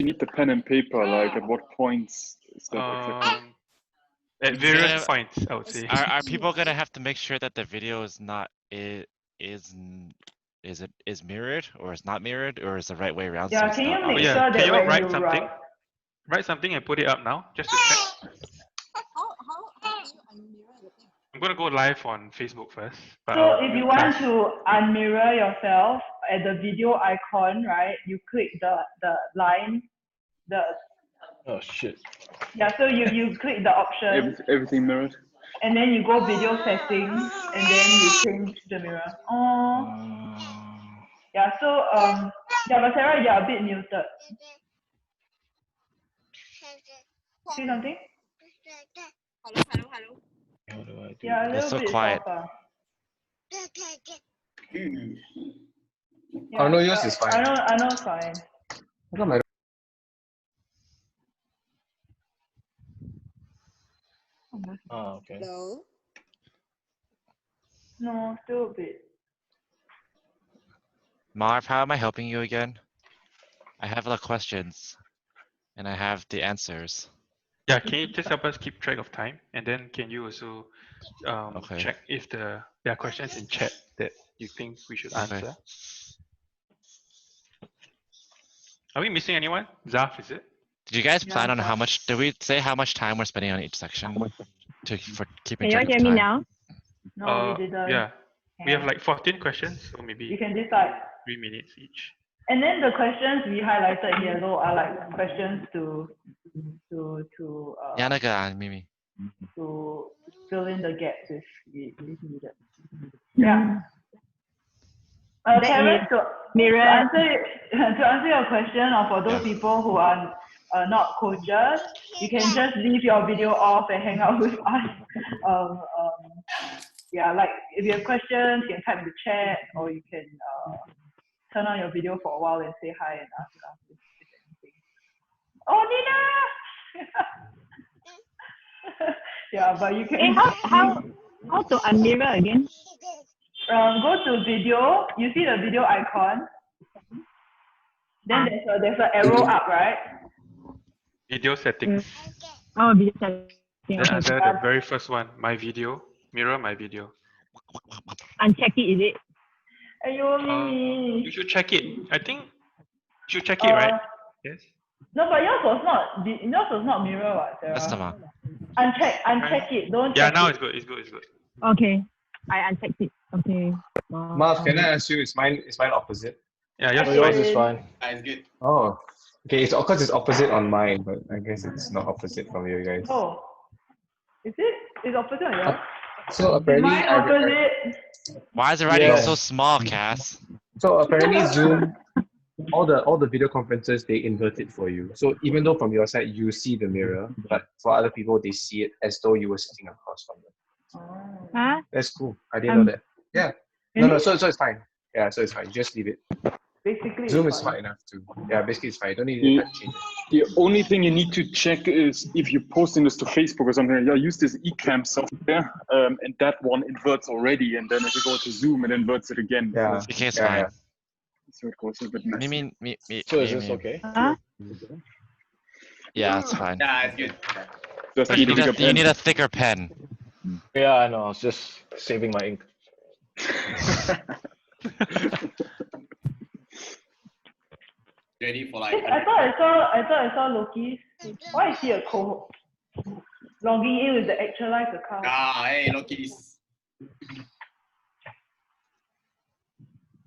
You need the pen and paper. Like, at what points is that exactly? At various points, I would say. Are people gonna have to make sure that the video is not is mirrored or is not mirrored or is the right way around? Yeah, so can it's you not make yeah, sure can that you when write you something? write, Write something and put it up now, just to check. I'm gonna go live on Facebook first. But so I'll if you mute want class. to unmirror yourself at the video icon, right? You click the line, Oh shit. yeah. So you click the option, Everything mirrored. and then you go video settings, and then you change the mirror. Oh, yeah. So yeah, but Sarah, you're a bit muted. Say something. Hello. How do I do Yeah, a You're little so bit quiet. softer. Oh no, yours is fine. I know, it's fine. How come I don't... Oh, okay. Hello. No, still a bit. Marv, how am I helping you again? I have the questions, and I have the answers. Yeah, can you just help us keep track of time? And then can you also Okay. check if there are questions in chat that you think we should Okay. answer? Are we missing anyone? Zaf, is it? Did you guys plan Yeah, on how fine. much? Did we say how much time we're spending on each section for keeping Can you track all of hear time? me now? No, we didn't. Yeah, we have like 14 questions, so maybe You can decide. 3 minutes each. And then the questions we highlighted in yellow are like questions to 呀，那个啊，咪咪。 to fill in the gaps if needed. Yeah. Karen, to answer your question, or for those people who are not coaches, you can just leave your video off and hang out with us. Yeah, like if you have questions, you can type in the chat, or you can turn on your video for a while and say hi and ask us if anything. Oh, Nina! Yeah, but you can. Hey, how to unmirror again? Go to video. You see the video icon. Then there's an arrow up, right? Video settings. Oh, video settings. Then Okay. under the very first one, my video, mirror my video. Uncheck it, is it? Ayo, Mimi. You should check it. I think you should check it, right? Yes. No, but yours was not mirror, what, Sarah? 为什么？ Uncheck it. Don't. Yeah, check now it. it's good. It's good. It's good. Okay. I unchecked it. Okay. Marv, can I ask you, is mine opposite? Yeah, Oh, yours yours is is fine. fine. It's good. Oh. Okay, it's because it's opposite on mine, but I guess it's not opposite from you guys. Oh. Is it? It's opposite on yours? So apparently Mine opposite. Why is the writing Yeah. so small, Cass? So apparently Zoom, all the video conferences, they invert it for you. So even though from your side you see the mirror, but for other people they see it as though you were sitting across from them. Huh? That's cool. I didn't know that. Yeah. No, so it's fine. Yeah, so it's fine. Just leave it. Basically, Zoom it's is fine. fine enough too. Yeah, basically it's fine. You don't need to change it. The only thing you need to check is if you're posting this to Facebook or something. Yeah, use this eCam software, and that one inverts already, and then if you go to Zoom, it inverts it again. Yeah. Okay, it's Yeah, fine. yeah. So it goes a bit messy. So is this okay? Huh? Yeah, it's fine. Yeah, it's good. Just But need a you need a thicker pen. Yeah, I know. I was just saving my ink. Ready for like. I thought I saw Loki's. Why is he a co-host? Logging in with the Actualize account. Hey, Loki's.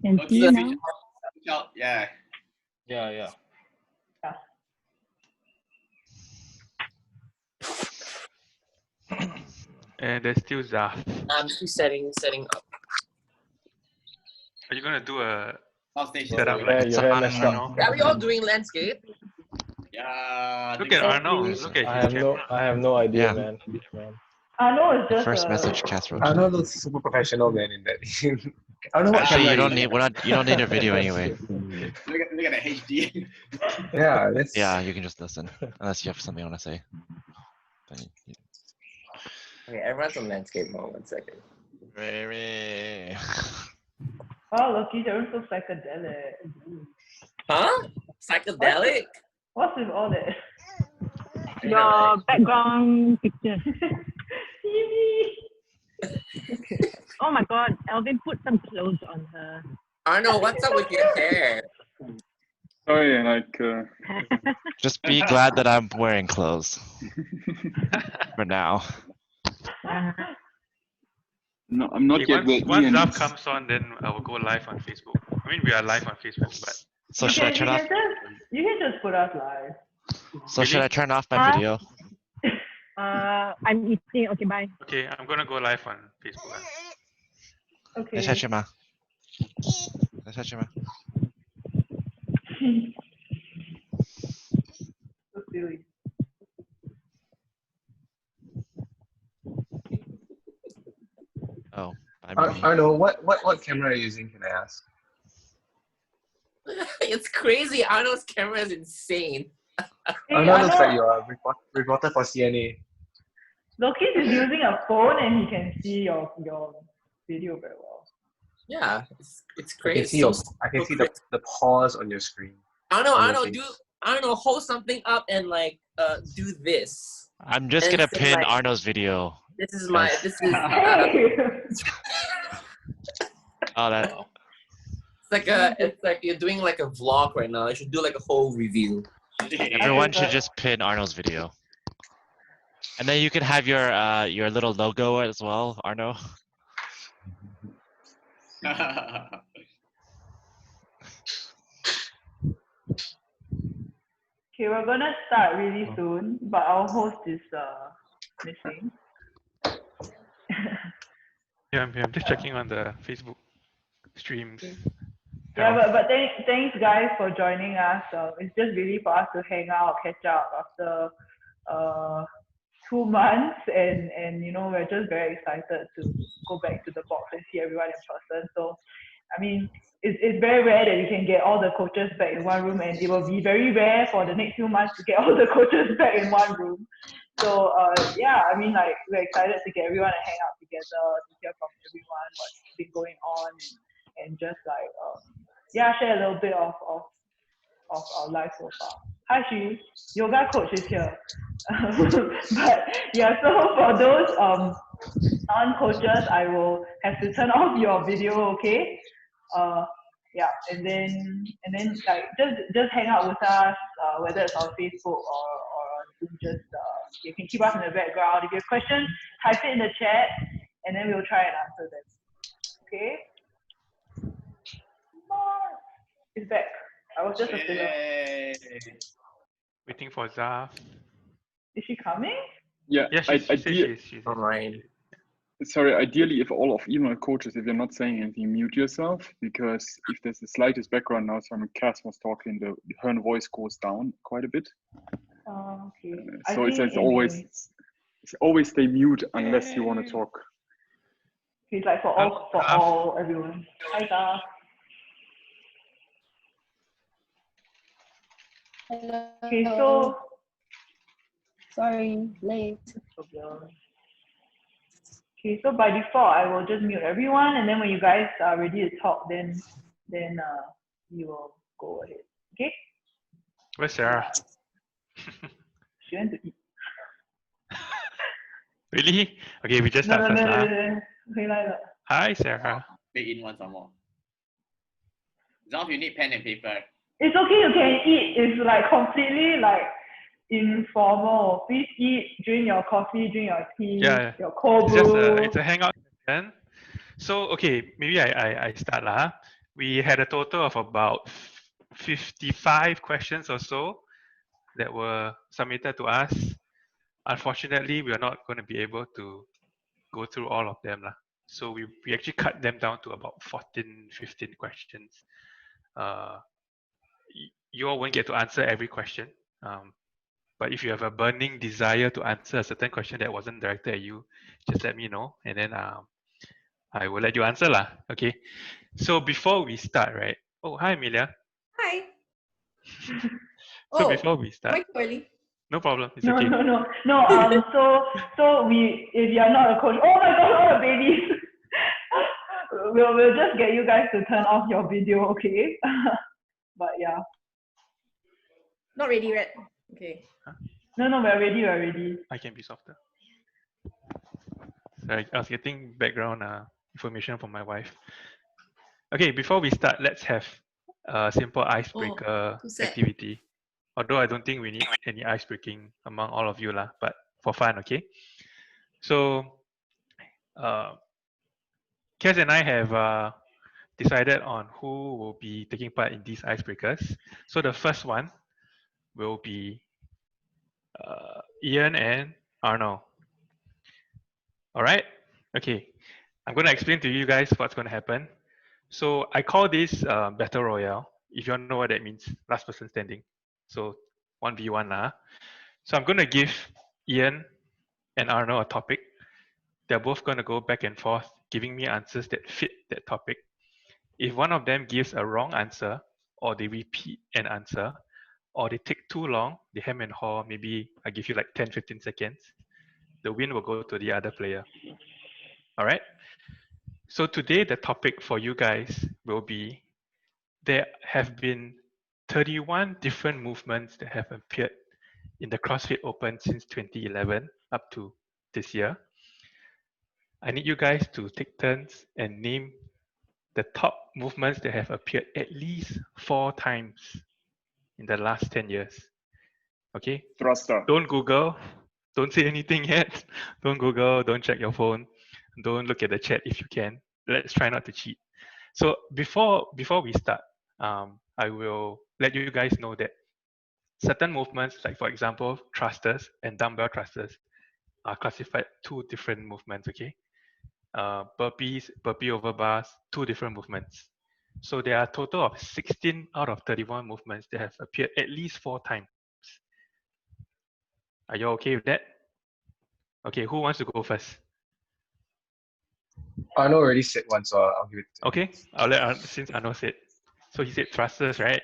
Can see now. Yeah. Yeah. And there's still Zaf. I'm still setting up. Are you gonna do a Station. setup Yeah, like your hand messed up. Arnold? Are we all doing landscape? Yeah. Look at Arnold. Look at I his have camera. no idea, Yeah. man. I know it's just First message, Cass wrote. I know those super professional man in that. I don't know what Actually, camera you don't need a video anyway. Look at the HD. Yeah, that's Yeah, you can just listen unless you have something you want to say. Then Okay, everyone's on landscape mode. 1 second. oh, Loki's are so psychedelic. Huh? Psychedelic? What's with all that? Your background picture. Okay. Oh my God, Alvin put some clothes on her. Arnold, what's up with your hair? Sorry, like Just be glad that I'm wearing clothes for now. no, I'm not Okay, yet where once Ian Zaf is. comes on, then I will go live on Facebook. I mean, we are live on Facebook, but So should I turn off? You can just put us live. So should I turn off my Huh? video? I'm eating. Okay, bye. okay, I'm gonna go live on Facebook. Okay. 等下去吗？等下去吗？ So silly. Oh, I'm Arno, what camera are you using? Can I ask? It's crazy. Arnold's camera is insane. Hey, Arno looks like Arnold, you're a reporter for CNA. Lokis is using a phone and he can see your video very well. Yeah, it's I crazy. can see I can see the pause on your screen. Arnold, hold something up and like do this. I'm just And gonna say, pin like, Arno's video. This is Hey! Oh, that. it's like you're doing like a vlog right now. I should do like a whole review. Everyone should just pin Arno's video, and then you can have your little logo as well, Arno. Okay, we're gonna start really soon, but our host is missing. Yeah, I'm just checking on the Facebook streams. Yeah, but thanks guys for joining us. It's just really for us to hang out, catch up after 2 months, and you know, we're just very excited to go back to the box and see everyone in person. So, I mean, it's very rare that you can get all the coaches back in one room, and it will be very rare for the next few months to get all the coaches back in one room. So yeah, I mean, like, we're excited to get everyone to hang out together, to hear from everyone what's been going on, and just like yeah, share a little bit of our life so far. Hi Shi, yoga coach is here. But yeah, so for those non-coaches, I will have to turn off your video, okay? Yeah, and then like just hang out with us, whether it's on Facebook or on Zoom. Just you can keep us in the background. If you have questions, type it in the chat, and then we'll try and answer them. Okay? It's back. I was just a filler. Waiting for Zaf. Is she coming? Yeah, Yeah, she's online. Sorry, ideally, if all of email coaches, if you're not saying anything, mute yourself, because if there's the slightest background noise when Cass was talking, her voice goes down quite a bit. Okay. So it's always stay mute unless you want to talk. It's like for all everyone. Hi, Da. Hello. Okay, so Sorry, late. Okay, so by default, I will just mute everyone, and then when you guys are ready to talk, then you will go ahead. Okay? Where's Sarah? She went to eat. Really? Okay, we just start first now. 回来了. Hi, Sarah. Big in one some more. Zaf, you need pen and paper. It's okay, you can eat. It's like completely like informal. Please eat, drink your coffee, drink your tea, your cold brew. It's a hangout then. So okay, maybe I start lah. We had a total of about 55 questions or so that were submitted to us. Unfortunately, we are not going to be able to go through all of them lah. So we actually cut them down to about 14, 15 questions. You all won't get to answer every question. But if you have a burning desire to answer a certain question that wasn't directed at you, just let me know, and then I will let you answer lah. Okay. So before we start, right? Oh, hi, Amelia. Hi. So before we start, Quite early. no problem. It's No. okay. So if you're not a coach, oh my God, all the babies. we'll just get you guys to turn off your video, okay? But yeah. Not ready, right? Okay. No, we're ready, we're ready. I can be softer. Sorry, I was getting background information from my wife. Okay, before we start, let's have a simple icebreaker too sad. activity. Although I don't think we need any ice breaking among all of you, but for fun, okay? So, Kes and I have decided on who will be taking part in these icebreakers. So the first one will be Ian and Arno. All right? Okay. I'm going to explain to you guys what's going to happen. So I call this Battle Royale. If you don't know what that means, last person standing. So 1v1 lah. So I'm going to give Ian and Arno a topic. They're both going to go back and forth, giving me answers that fit that topic. If one of them gives a wrong answer, or they repeat an answer, or they take too long, they hem and haw, maybe I give you like 10-15 seconds, the win will go to the other player. All right? So today the topic for you guys will be, there have been 31 different movements that have appeared in the CrossFit Open since 2011 up to this year. I need you guys to take turns and name the top movements that have appeared at least 4 times in the last 10 years. Okay? Thruster. Don't Google. Don't say anything yet. Don't Google. Don't check your phone. Don't look at the chat if you can. Let's try not to cheat. So before we start, I will let you guys know that certain movements, like for example, thrusters and dumbbell thrusters, are classified 2 different movements. Okay? Burpees, burpee over bars, 2 different movements. So there are a total of 16 out of 31 movements that have appeared at least 4 times. Are you okay with that? Okay, who wants to go first? Arno already said one, so I'll give it to him. Okay, I'll let since Arno said. So he said thrusters, right?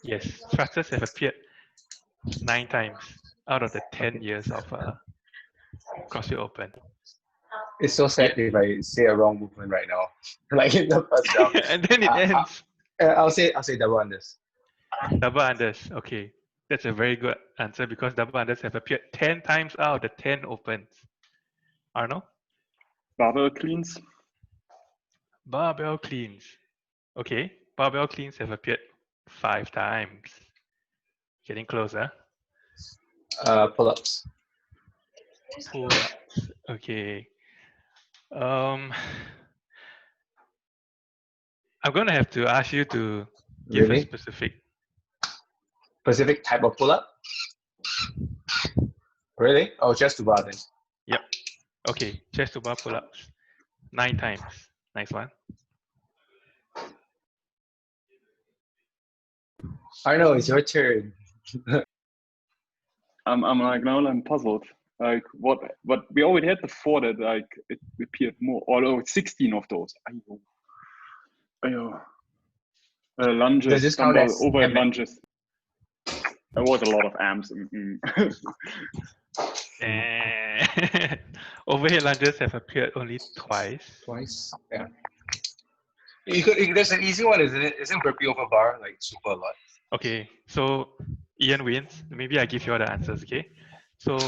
Yes, thrusters have appeared 9 times out of the 10 years of CrossFit Open. It's so sad if I say a wrong movement right now. Like in the first round. And then it ends. I'll say double unders. Double unders. Okay, that's a very good answer because double unders have appeared 10 times out of the 10 opens. Arno? Barbell cleans. Barbell cleans. Okay, barbell cleans have appeared 5 times. Getting closer. Pull-ups. Pull-ups. Okay. I'm gonna have to ask you to give Really? a Specific type of pull-up? Really? Oh, just to bar then. Yep. Okay, chest to bar pull-ups. 9 times. Nice one. I know, it's your turn. I'm like now I'm puzzled. Like what we already had before that, like it appeared more, although 16 of those. Ayo. Lunges, Does this count as overhead MM? lunges. There was a lot of arms. Overhead lunges have appeared only twice. Twice? Yeah. There's an easy one, isn't it? Isn't burpee over bar like super a lot? Okay, so Ian wins. Maybe I give you all the answers, okay? So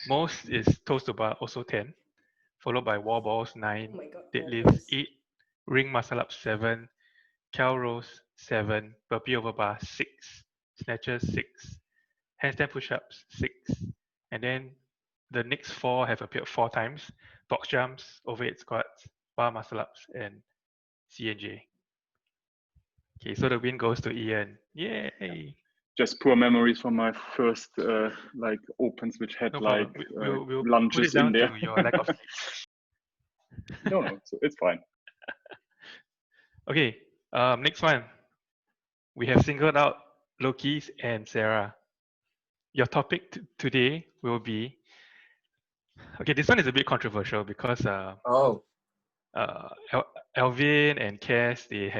most is toes to bar, also 10, followed by wall balls 9, Oh my God, deadlifts balls. 8, ring muscle up 7, cow rows 7, burpee over bar 6, snatches 6, handstand push-ups 6, and then the next 4 have appeared 4 times: box jumps, overhead squats, bar muscle ups, and C&J. Okay, so the win goes to Ian. Yay! Just poor memories from my first like opens, which had No like problem. We'll put lunges it down in there. to your lack of sleep. No, it's fine. Okay, next one. We have singled out Lokis and Sarah. Your topic today will be, okay, this one is a bit controversial because Alvin and Cass, they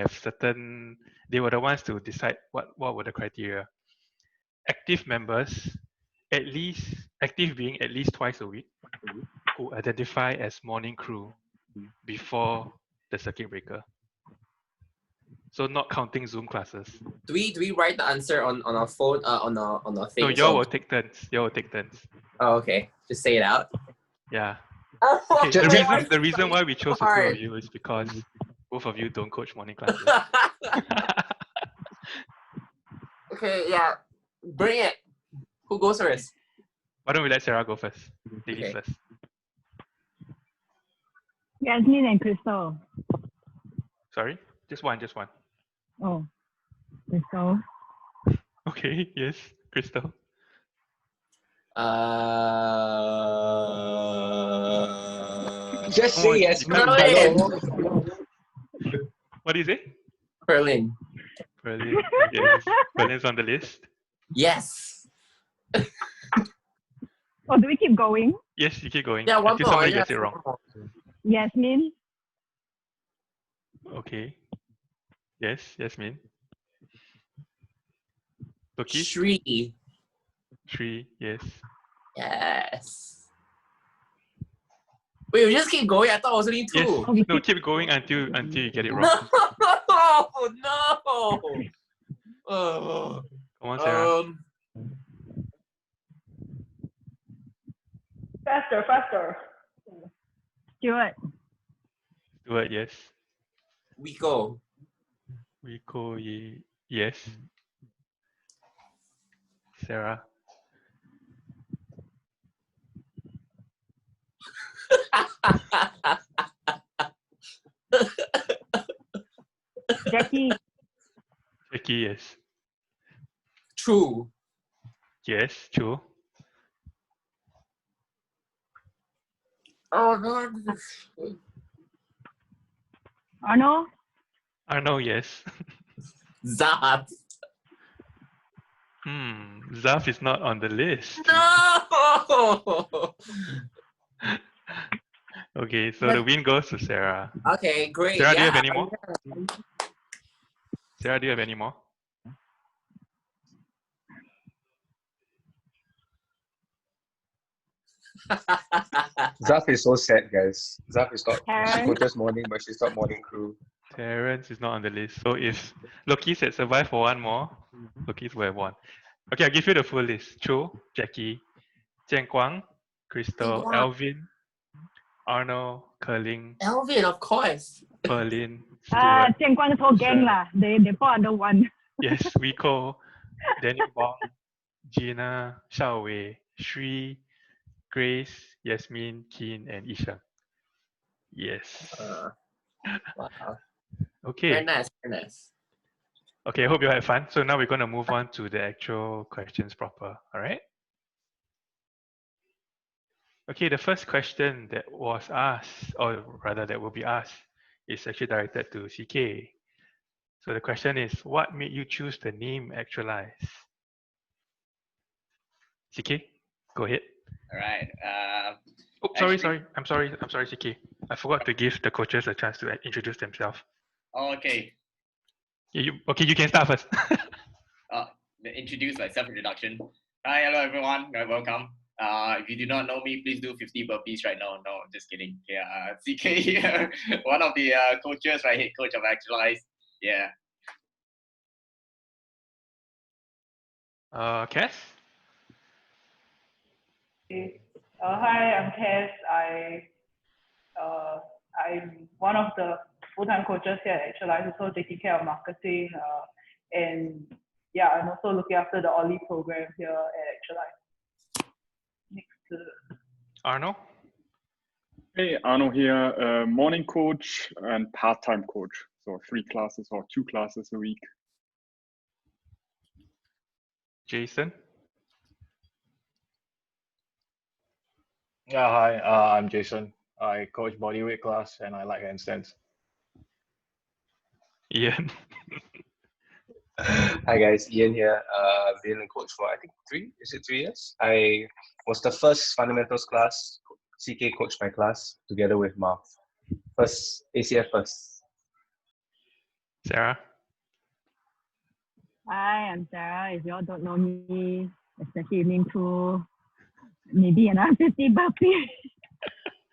were the ones to decide what were the criteria. Active members, active being at least twice a week, who identify as morning crew before the circuit breaker. So not counting Zoom classes. Do we write the answer on our phone on our thing? So y'all will take turns. Y'all will take turns. Oh, okay. Just say it out. Yeah. Oh, Okay, Just- the reason why we chose the two hard. of you is because both of you don't coach morning classes. Okay, yeah. Bring it. Who goes first? Why don't we let Sarah go first? Ladies Okay. first. Yasmin and Crystal. Sorry? Just one. Oh, Crystal. Okay, yes. Crystal. Just Come on, say yes. you can't- Hello. What do you say? Berlin. Berlin. Yes. Berlin's on the list. Yes. Oh, do we keep going? Yes, you keep going. Yeah, one Until more. somebody Yeah, gets it wrong. Yasmin. Okay. Yes, Yasmin. Loki? Shri. Shri, yes. Yes. Wait, we just keep going. I thought it was only two. Yes. Oh, we No, keep- keep going until you get it wrong. No, no. Come on, Sarah. Faster. Stuart. Stuart, yes. Wiko. Rico, yes. Sarah. Jackie. Jackie, yes. True. Yes, true. Oh no. Arno. Arno, yes. Zap. Zaf is not on the list. No. Okay, so the win goes to Sarah. Okay, great. Sarah, yeah. do you have any more? Sarah, do you have any more? Zaf is so sad, guys. Zaf is not. She Karen. coaches morning, but she's not morning crew. Terrence is not on the list. So if Loki said survive for one more, Loki's will have won. Okay, I'll give you the full list. Cho, Jackie, Jian Guang, Crystal, Guang. Alvin, Arno, Kerling, Elvin, of course. Berlin, Ah, Stuart, Jian Guang's whole gang lah. They fall under one. yes, Rico, Daniel Bong, Gina, Xiao Wei, Shri, Grace, Yasmin, Keen, and Isha. Yes. Wow. Okay. Very nice. Very nice. Okay, I hope you had fun. So now we're going to move on to the actual questions proper. All right. Okay, the first question that was asked, or rather that will be asked, is actually directed to CK. So the question is, what made you choose the name Actualize? CK, go ahead. All right. Oh, sorry, Actually- sorry. I'm sorry, CK. I forgot to give the coaches a chance to introduce themselves. Oh, okay. Yeah, you can start first. Introduce my self-introduction. Hi, hello everyone. Welcome. If you do not know me, please do 50 burpees right now. No, I'm just kidding. Yeah, CK here, one of the coaches, right? Head coach of Actualize. Yeah. Cass? Hi, I'm Cass. I'm one of the full-time coaches here at Actualize, also taking care of marketing, and yeah, I'm also looking after the Ollie program here at Actualize. Next to Arno? Hey, Arno here, morning coach and part-time coach. So 3 classes or 2 classes a week. Jason? Yeah, hi, I'm Jason. I coach bodyweight class and I like handstands. Ian? Hi guys, Ian here. Been a coach for I think 3 years? I was the first fundamentals class. CK coached my class together with Marv. First ACF first. Sarah? Hi, I'm Sarah. If you all don't know me, especially evening two, maybe another 50 burpees.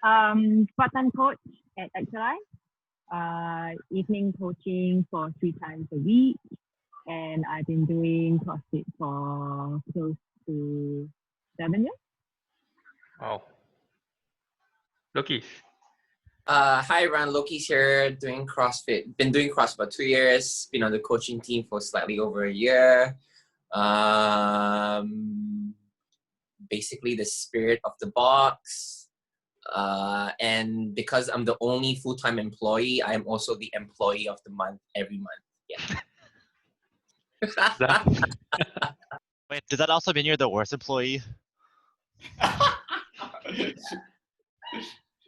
Part-time coach at Actualize. evening coaching for 3 times a week, and I've been doing CrossFit for close to 7 years. Wow. Lokis. Hi everyone, Loki's here doing CrossFit. Been doing CrossFit for 2 years, been on the coaching team for slightly over a year. Basically the spirit of the box. And because I'm the only full-time employee, I am also the employee of the month every month. Yeah. Wait, does that also mean you're the worst employee?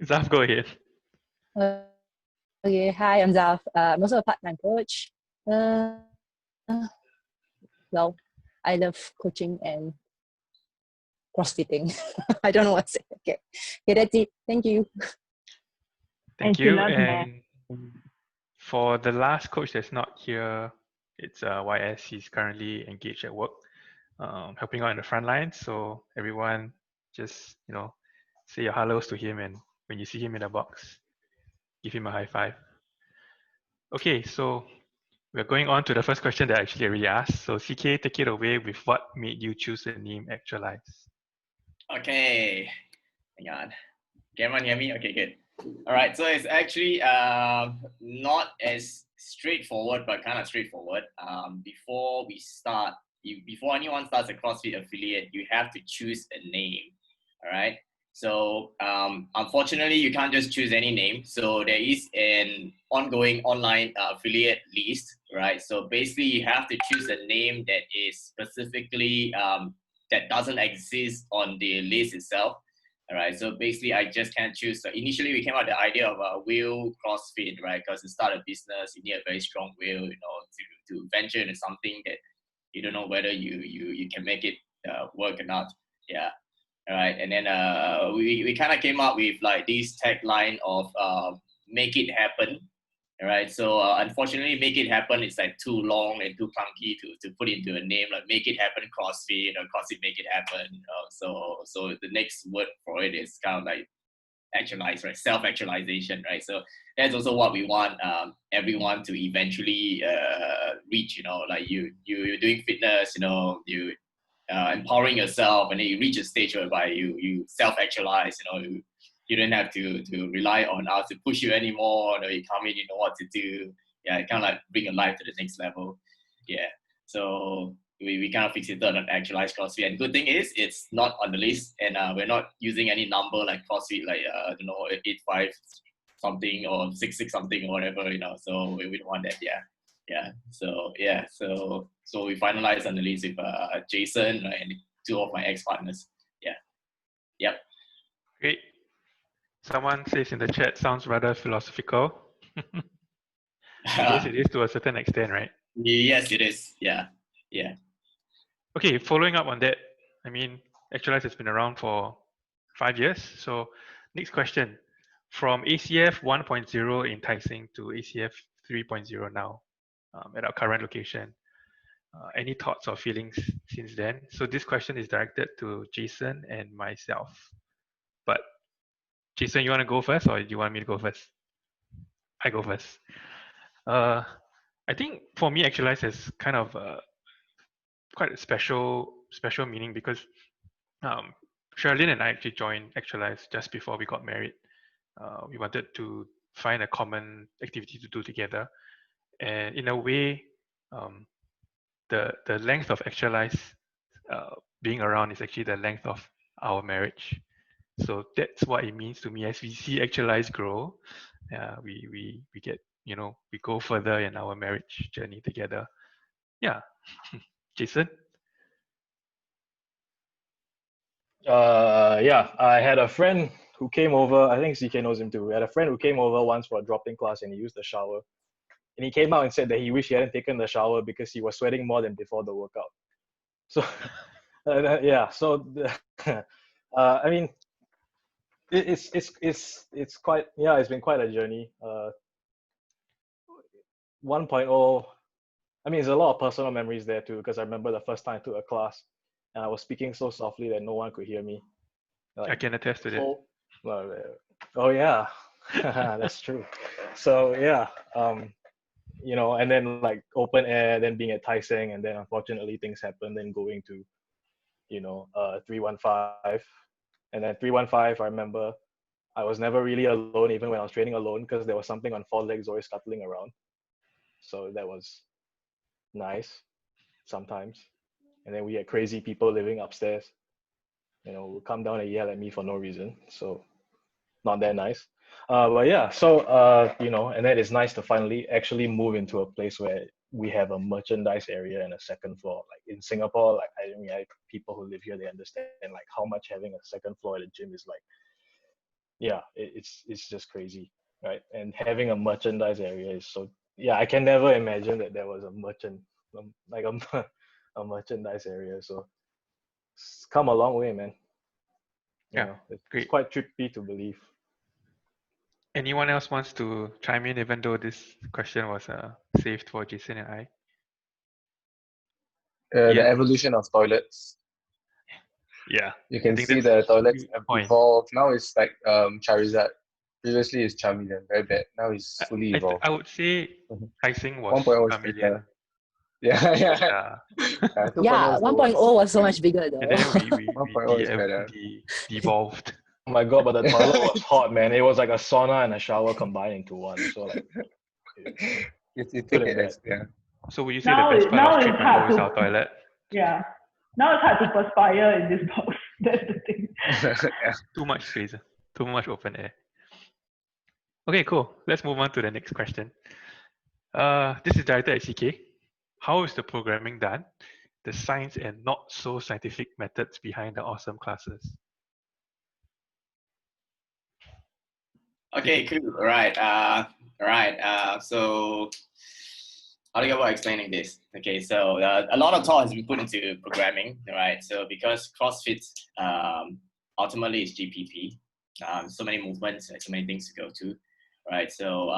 Zaf, go ahead. Okay, hi, I'm Zaf. I'm also a part-time coach. Well, I love coaching and CrossFitting. I don't know what to say. Okay, that's it. Thank you. Thank And she you. loves math. And for the last coach that's not here, it's YS. He's currently engaged at work, helping out in the front line. So everyone just, say your hellos to him, and when you see him in the box, give him a high five. Okay, so we're going on to the first question that I actually already asked. So CK, take it away with what made you choose the name Actualize. Okay. Hang on. Can everyone hear me? Okay, good. All right. So it's actually not as straightforward, but kind of straightforward. Before anyone starts a CrossFit affiliate, you have to choose a name. All right. So unfortunately, you can't just choose any name. So there is an ongoing online affiliate list, right? So basically, you have to choose a name that is specifically that doesn't exist on the list itself. All right. So basically, I just can't choose. So initially, we came out with the idea of a will CrossFit, right? Because to start a business, you need a very strong will, to venture into something that you don't know whether you can make it work or not. Yeah. All right. And then we kind of came up with like this tagline of make it happen. All right. So unfortunately, make it happen is like too long and too clunky to put into a name. Like make it happen CrossFit or CrossFit make it happen. So the next word for it is kind of like actualize, right? Self-actualization, right? So that's also what we want everyone to eventually reach. Like you're doing fitness, you empowering yourself, and then you reach a stage whereby you self-actualize. You don't have to rely on us to push you anymore. You come in, you know what to do. Yeah, it kind of like bring your life to the next level. Yeah. So we kind of fixated on Actualize CrossFit. And good thing is it's not on the list, and we're not using any number like CrossFit, like 85 something or 66 something or whatever. So we don't want that. Yeah. So we finalized on the list with Jason, right, and 2 of my ex-partners. Yeah. Yep. Great. Someone says in the chat, sounds rather philosophical. I guess it is to a certain extent, right? Yes, it is. Yeah. Okay, following up on that, I mean, Actualize has been around for 5 years. So next question, from ACF 1.0 in Tai Seng to ACF 3.0 now at our current location, any thoughts or feelings since then? So this question is directed to Jason and myself. But Jason, you want to go first, or do you want me to go first? I go first. I think for me, Actualize has kind of quite a special meaning because Sherilyn and I actually joined Actualize just before we got married. We wanted to find a common activity to do together, and in a way, the length of Actualize being around is actually the length of our marriage. So that's what it means to me. As we see Actualize grow, we get, we go further in our marriage journey together. Yeah. Jason? Yeah, I had a friend who came over. I think CK knows him too. We had a friend who came over once for a drop-in class, and he used the shower. And he came out and said that he wished he hadn't taken the shower because he was sweating more than before the workout. So, yeah. So, I mean, it's quite, yeah, it's been quite a journey. 1.0, I mean, there's a lot of personal memories there too, because I remember the first time I took a class and I was speaking so softly that no one could hear me. I can attest to that. Oh yeah. That's true. So yeah, you know, and then like open air, then being at Tai Seng, and then unfortunately things happened. Then going to, you know, 315, and then 315. I remember I was never really alone, even when I was training alone, because there was something on four legs always scuttling around. So that was nice sometimes. And then we had crazy people living upstairs, you know, would come down and yell at me for no reason. So not that nice. But yeah, so you know, and then it's nice to finally actually move into a place where we have a merchandise area and a second floor. Like in Singapore, like I mean, people who live here, they understand like how much having a second floor at a gym is like. Yeah, it's just crazy, right? And having a merchandise area is so. Yeah, I can never imagine that there was a like a, a merchandise area. So it's come a long way, man. You Yeah, know, it's great. quite trippy to believe. Anyone else wants to chime in, even though this question was saved for Jason and I? The Yeah. evolution of toilets. Yeah. You I can think see that's the a toilets huge have point. evolved. Now it's like Charizard. Previously it's Charmeleon, very bad. Now it's fully evolved. I would say Mhm. Tai Seng was 1.0 is Charmeleon. better. Yeah, yeah. Yeah. Yeah, 2.0 Yeah, is the 1.0 worst. was so much bigger And though. then we 1.0 is better. devolved. Oh my god, but the toilet was hot, man. It was like a sauna and a shower combined into one. So like, You good take and it bad. as, yeah. So would you say the best part of 3.0 is our toilet? Yeah. Now it's hard to perspire in this box. That's the thing. Yeah. Too much space, too much open air. Okay, cool. Let's move on to the next question. This is directed at CK. How is the programming done? The science and not so scientific methods behind the awesome classes. Okay, cool. All right. So how do I go about explaining this? Okay, so a lot of thought has been put into programming, right? So because CrossFit ultimately is GPP, so many movements and so many things to go to, right? So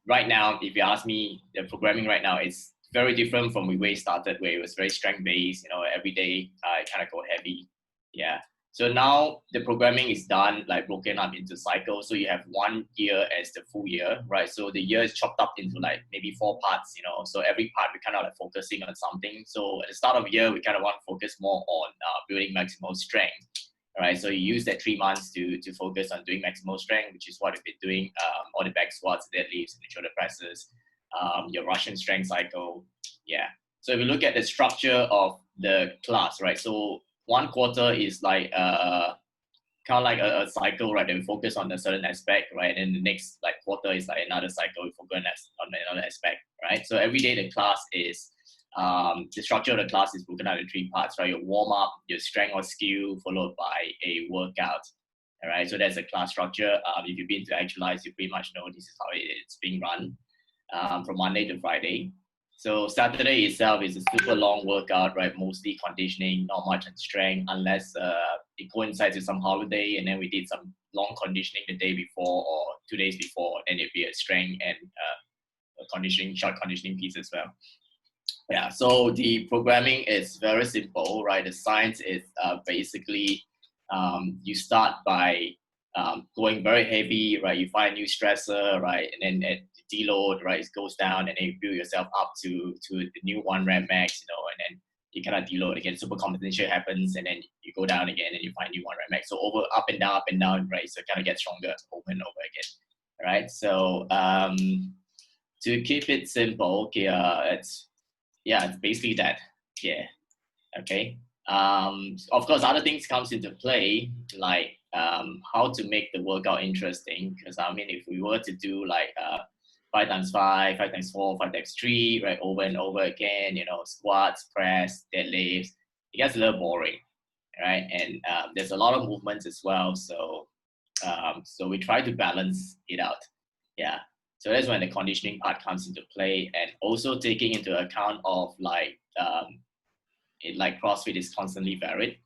right now, if you ask me, the programming right now is very different from where we started, where it was very strength based. You know, every day I kind of go heavy, yeah. So now the programming is done, like broken up into cycles. So you have 1 year as the full year, right? So the year is chopped up into like maybe 4 parts, you know. So every part we kind of like focusing on something. So at the start of the year, we kind of want to focus more on building maximal strength, right? So you use that 3 months to focus on doing maximal strength, which is what we've been doing, all the back squats, deadlifts, and the shoulder presses, your Russian strength cycle, yeah. So if you look at the structure of the class, right? So 1 quarter is like kind of like a cycle, right? That we focus on a certain aspect, right? And the next like quarter is like another cycle we focus on another aspect, right? So every day the class is the structure of the class is broken out in 3 parts, right? Your warm up, your strength or skill, followed by a workout. All right, so that's a class structure. If you've been to Actualize, you pretty much know this is how it's being run from Monday to Friday. So Saturday itself is a super long workout, right? Mostly conditioning, not much on strength, unless it coincides with some holiday, and then we did some long conditioning the day before or 2 days before, and it'd be a strength and a conditioning, short conditioning piece as well. Yeah, so the programming is very simple, right? The science is basically you start by going very heavy, right? You find a new stressor, right? And then at deload, right, it goes down, and then you build yourself up to the new 1 rep max, you know, and then you kind of deload again. Super compensation happens, and then you go down again, and you find new 1 rep max. So up and down, right? So it kind of gets stronger over and over again, right? So to keep it simple, okay, it's basically that, yeah, okay. Of course, other things comes into play, like how to make the workout interesting. Because I mean, if we were to do like 5x5, 5x4, 5x3, right, over and over again, you know, squats, press, deadlifts, it gets a little boring, right? And there's a lot of movements as well, so so we try to balance it out, yeah. So that's when the conditioning part comes into play, and also taking into account of like like CrossFit is constantly varied.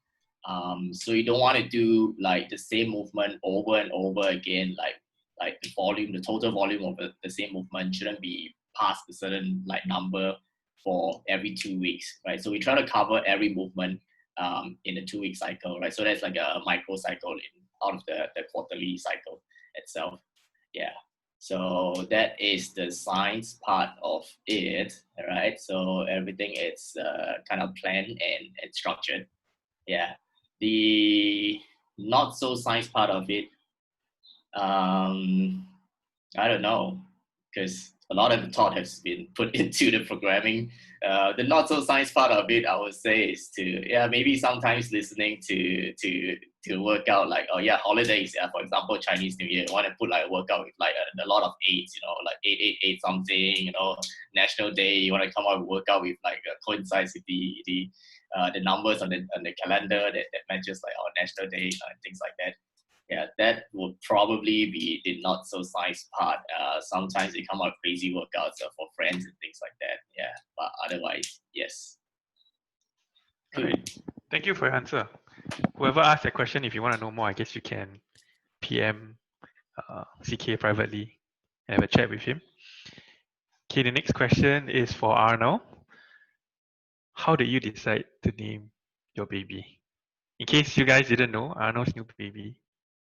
So you don't want to do like the same movement over and over again, like the volume, the total volume of the same movement shouldn't be past a certain like number for every 2 weeks, right? So we try to cover every movement in a 2 week cycle, right? So that's like a micro cycle out of the quarterly cycle itself. Yeah. So that is the science part of it, right? So everything is kind of planned and structured. Yeah. The not so science part of it, I don't know, because a lot of the thought has been put into the programming. The not so science part of it, I would say, is to maybe sometimes listening to work out like, oh yeah, holidays. Yeah, for example, Chinese New Year, you want to put like a workout with like a lot of eights, like 888 something. National Day, you want to come out with workout with like coincides with the numbers on the calendar that matches like our national day and things like that. Yeah, that would probably be the not so science part. Sometimes they come out crazy workouts for friends and things like that. Yeah, but otherwise, yes. Okay. Thank you for your answer. Whoever asked that question, if you want to know more, I guess you can PM CK privately and have a chat with him. Okay, the next question is for Arno. How did you decide to name your baby? In case you guys didn't know, Arno's new baby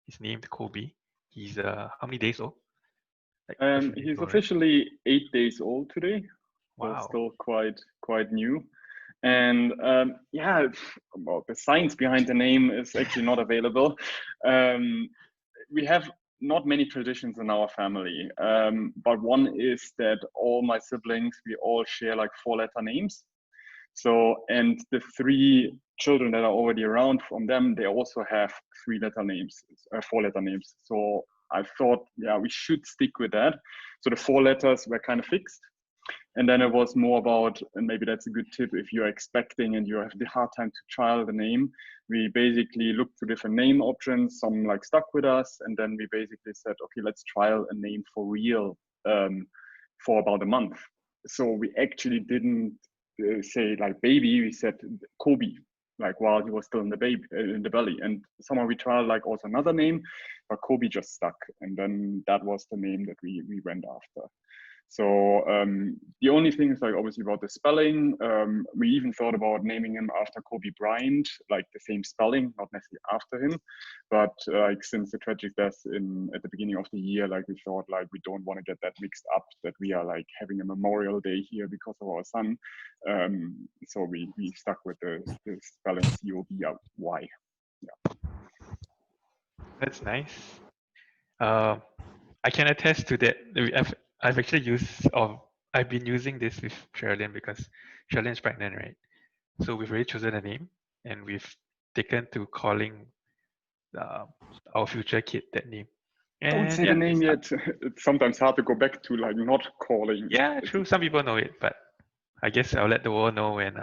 is named Kobe. He's how many days old? He's officially 8 days old today. Wow. So still quite new. And about the science behind the name is actually not available. We have not many traditions in our family, but one is that all my siblings, we all share like 4-letter names. So, and the 3 children that are already around from them, they also have 3-letter names, 4-letter names. So I thought, we should stick with that. So the 4 letters were kind of fixed. And then it was more about, and maybe that's a good tip, if you're expecting and you have the hard time to trial the name, we basically looked to different name options, some like stuck with us. And then we basically said, okay, let's trial a name for real for about a month. So we actually didn't say like baby, we said Kobe, like while he was still in the belly. And somehow we tried like also another name, but Kobe just stuck. And then that was the name that we went after. So the only thing is like obviously about the spelling. We even thought about naming him after Kobe Bryant, like the same spelling, not necessarily after him. But like since the tragic death at the beginning of the year, like we thought like we don't want to get that mixed up, that we are like having a Memorial Day here because of our son. So we stuck with the spelling COBY. Yeah. That's nice. I can attest to that. I've actually I've been using this with Sherilyn because Sherilyn's pregnant, right? So we've already chosen a name and we've taken to calling our future kid that name. And don't say the name yet. It's sometimes hard to go back to like not calling. Yeah, true. Some people know it, but I guess I'll let the world know in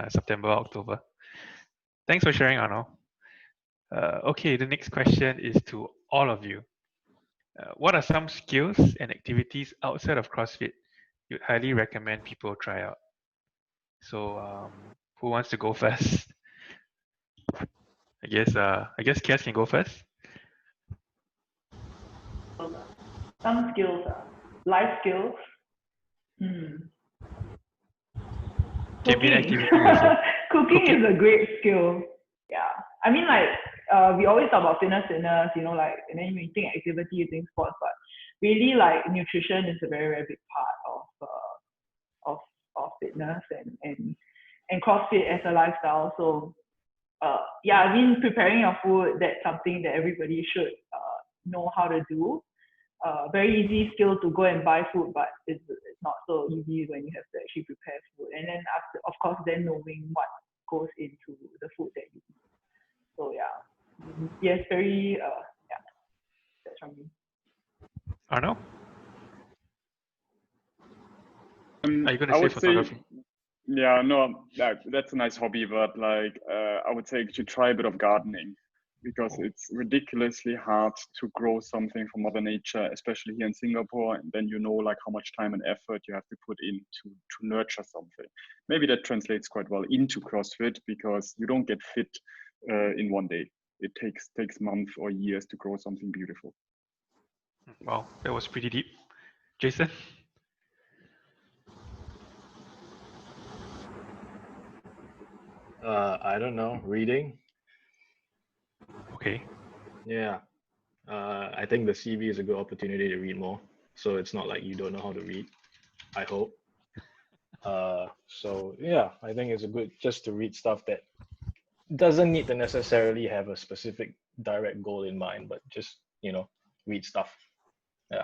September, October. Thanks for sharing, Arno. Okay, the next question is to all of you. What are some skills and activities outside of CrossFit you'd highly recommend people try out? So, who wants to go first? I guess Cass can go first. Some skills, life skills. Cooking. Cooking is a great skill. Yeah, I mean like we always talk about fitness, like, and then you think activity, you think sports, but really like nutrition is a very, very big part of fitness and CrossFit as a lifestyle. So I mean preparing your food, that's something that everybody should know how to do. Very easy skill to go and buy food, but it's not so easy when you have to actually prepare food. And then after, of course, then knowing what goes into the food that you eat. So yes, very that's from me. Arno? Are you going to I say would photography? Yeah, no, that's a nice hobby, but like I would say you should try a bit of gardening, because it's ridiculously hard to grow something from Mother Nature, especially here in Singapore. And then like how much time and effort you have to put in to nurture something. Maybe that translates quite well into CrossFit, because you don't get fit in one day. It takes months or years to grow something beautiful. Wow, that was pretty deep. Jason? I don't know, reading. Okay. Yeah. I think the CV is a good opportunity to read more. So it's not like you don't know how to read, I hope. So yeah, I think it's a good just to read stuff that doesn't need to necessarily have a specific direct goal in mind, but just, read stuff. Yeah.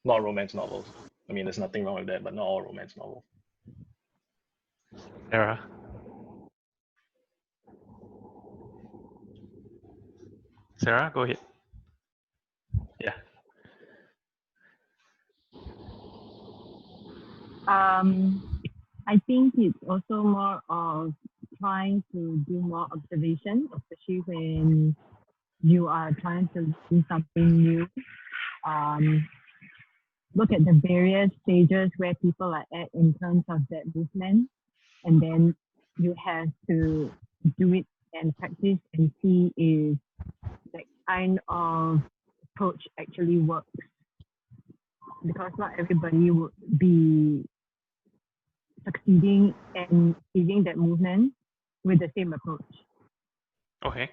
Not romance novels. I mean, there's nothing wrong with that, but not all romance novels. Sarah. Sarah, go ahead. Yeah. I think it's also more of trying to do more observation, especially when you are trying to do something new. Look at the various stages where people are at in terms of that movement, and then you have to do it and practice and see if that kind of approach actually works. Because not everybody would be succeeding and achieving that movement with the same approach. Okay.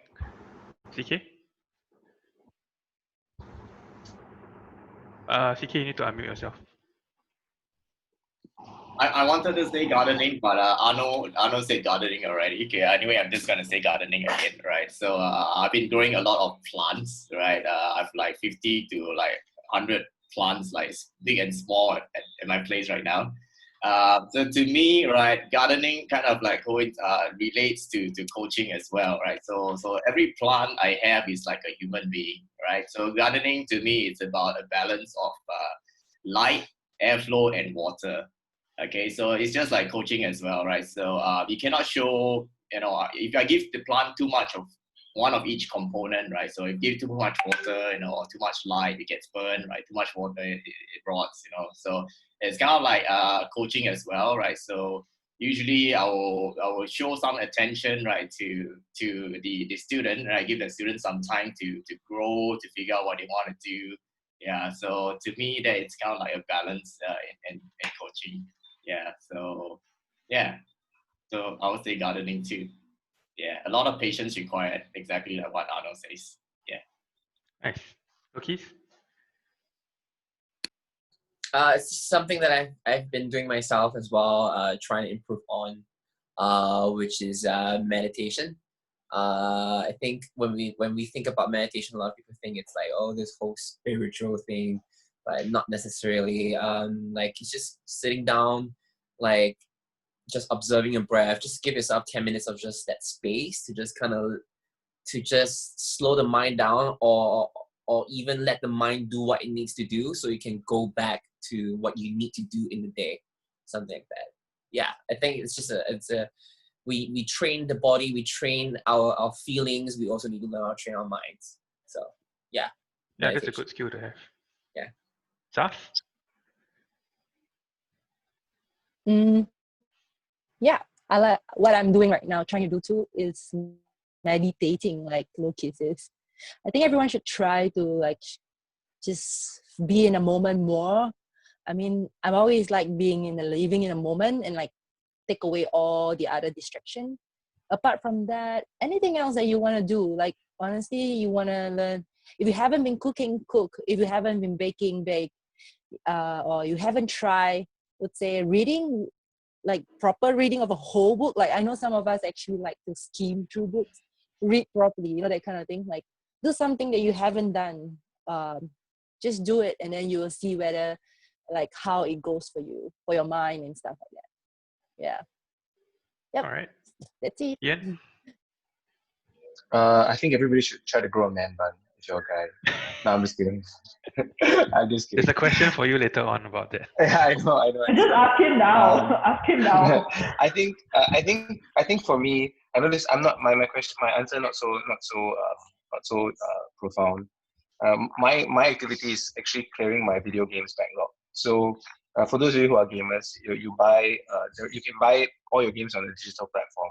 CK? CK, you need to unmute yourself. I wanted to say gardening, but Arno said gardening already. Okay, anyway, I'm just gonna say gardening again, right? So I've been growing a lot of plants, right? I've like 50 to like 100 plants, like big and small at my place right now. So to me, right, gardening kind of like relates to coaching as well, right? So every plant I have is like a human being, right? So gardening to me is about a balance of light, airflow, and water. Okay, so it's just like coaching as well, right? So you cannot show, if I give the plant too much of one of each component, right? So if you give too much water, or too much light, it gets burned, right? Too much water, it rots, So it's kind of like coaching as well, right? So usually I will show some attention, right, to the student, right? Give the student some time to grow, to figure out what they want to do. Yeah, so to me, that it's kind of like a balance in coaching. Yeah, so I would say gardening too. Yeah, a lot of patience required, exactly like what Arnold says. Yeah. Nice. Cookies? It's something that I've been doing myself as well, trying to improve on, which is meditation. I think when we think about meditation, a lot of people think it's like, oh, this whole spiritual thing, but not necessarily. Like it's just sitting down, like just observing your breath. Just give yourself 10 minutes of just that space to just slow the mind down, or even let the mind do what it needs to do, so you can go back to what you need to do in the day, something like that. Yeah, I think it's just we train the body, we train our feelings, we also need to learn how to train our minds. So yeah. Yeah, that's a good skill to have. Yeah. Saf? Yeah, I like what I'm doing right now, trying to do too, is meditating like low kisses. I think everyone should try to like just be in a moment more. I mean, I'm always like living in a moment and like take away all the other distraction. Apart from that, anything else that you want to do, like honestly, you want to learn. If you haven't been cooking, cook. If you haven't been baking, bake. Or you haven't tried, let's say, reading, like proper reading of a whole book. Like I know some of us actually like to skim through books, read properly, that kind of thing. Like do something that you haven't done. Just do it, and then you will see whether, like, how it goes for you, for your mind and stuff like that. Yeah. Yep. All right. That's it. Yeah. I think everybody should try to grow a man bun if you're a guy. No, I'm just kidding. I'm just kidding. There's a question for you later on about that. Yeah, I know. Just ask him now. Ask him now. I think for me, I know this. I'm not my question. My answer not so profound. My activity is actually clearing my video games backlog. So for those of you who are gamers, you can buy all your games on a digital platform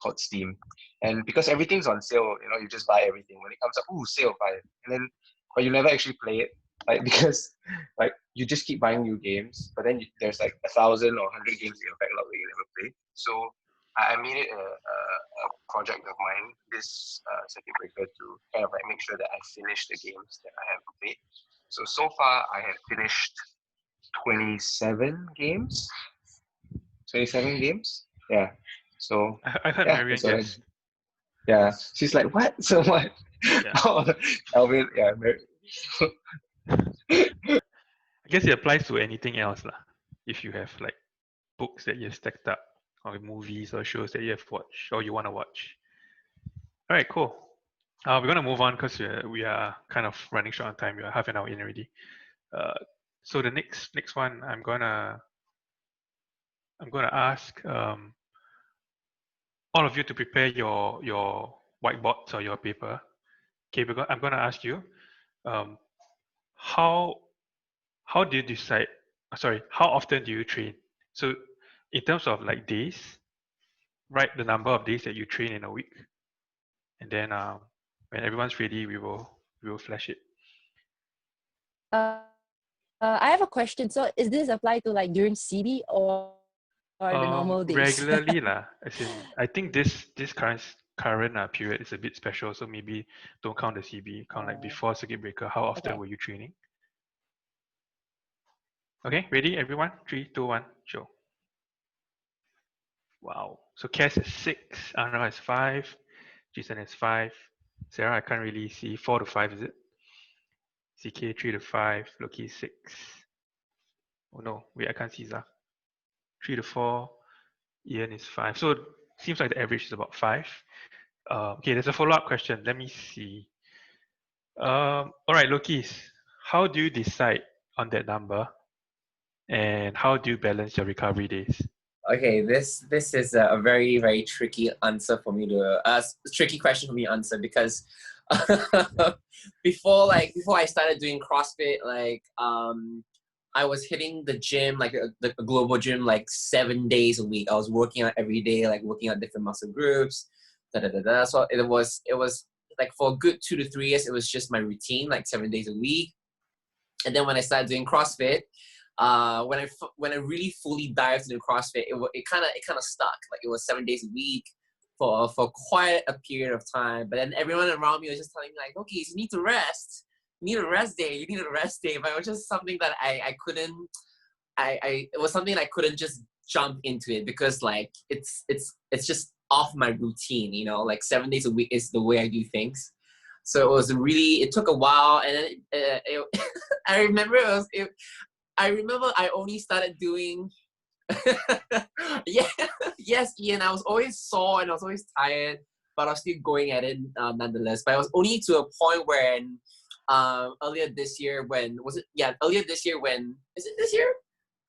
called Steam, and because everything's on sale, you just buy everything when it comes up. Ooh, sale, buy it, and then but you never actually play it, like because like you just keep buying new games, but then there's like 1,000 or 100 games in your backlog that you never play. So I made it a project of mine this circuit breaker to kind of like make sure that I finish the games that I have played. So far I have finished 27 games. 27 games? Yeah. So I heard yeah, Marianne that's what guess. yeah. She's like, what? So what? Yeah. Oh, Alvin, yeah. I guess it applies to anything else lah. If you have like books that you've stacked up, or movies or shows that you have watched or you want to watch. All right, cool. We're gonna move on because we are kind of running short on time. We are half an hour in already. So the next one, I'm gonna ask all of you to prepare your whiteboards or your paper. Okay, I'm gonna ask you, how do you decide? Sorry, how often do you train? So in terms of like days, write the number of days that you train in a week, and then when everyone's ready, we will flash it. I have a question. So is this applied to like during CB or the normal days? Regularly lah. As in, I think this current period is a bit special, so maybe don't count the CB. Count like before circuit breaker. How often Okay. were you training? Okay, ready everyone? 3, 2, 1, show. Wow. So Cass is 6, Anna is 5, Jason is 5, Sarah I can't really see. 4 to 5 is it? CK 3 to 5, Loki 6. Oh no, wait, I can't see Zach. 3 to 4, Ian is 5. So seems like the average is about 5. Okay, there's a follow-up question. Let me see. All right, Lokis, how do you decide on that number? And how do you balance your recovery days? Okay, this is a very, very tricky answer for me to tricky question for me to answer, because before I started doing CrossFit, I was hitting the gym, like the global gym, like 7 days a week. I was working out every day, like working out different muscle groups. So it was like for a good 2 to 3 years, it was just my routine, like 7 days a week. And then when I started doing CrossFit, when I really fully dived into CrossFit, it kind of stuck. Like it was 7 days a week for quite a period of time. But then everyone around me was just telling me like, okay, you need to rest. You need a rest day. You need a rest day. But it was just something that I couldn't. It was something that I couldn't just jump into it, because like it's just off my routine. You know, like 7 days a week is the way I do things. So it took a while, and then I remember I only started doing yes, Ian, I was always sore and I was always tired, but I was still going at it nonetheless. But it was only to a point when earlier this year when is it this year?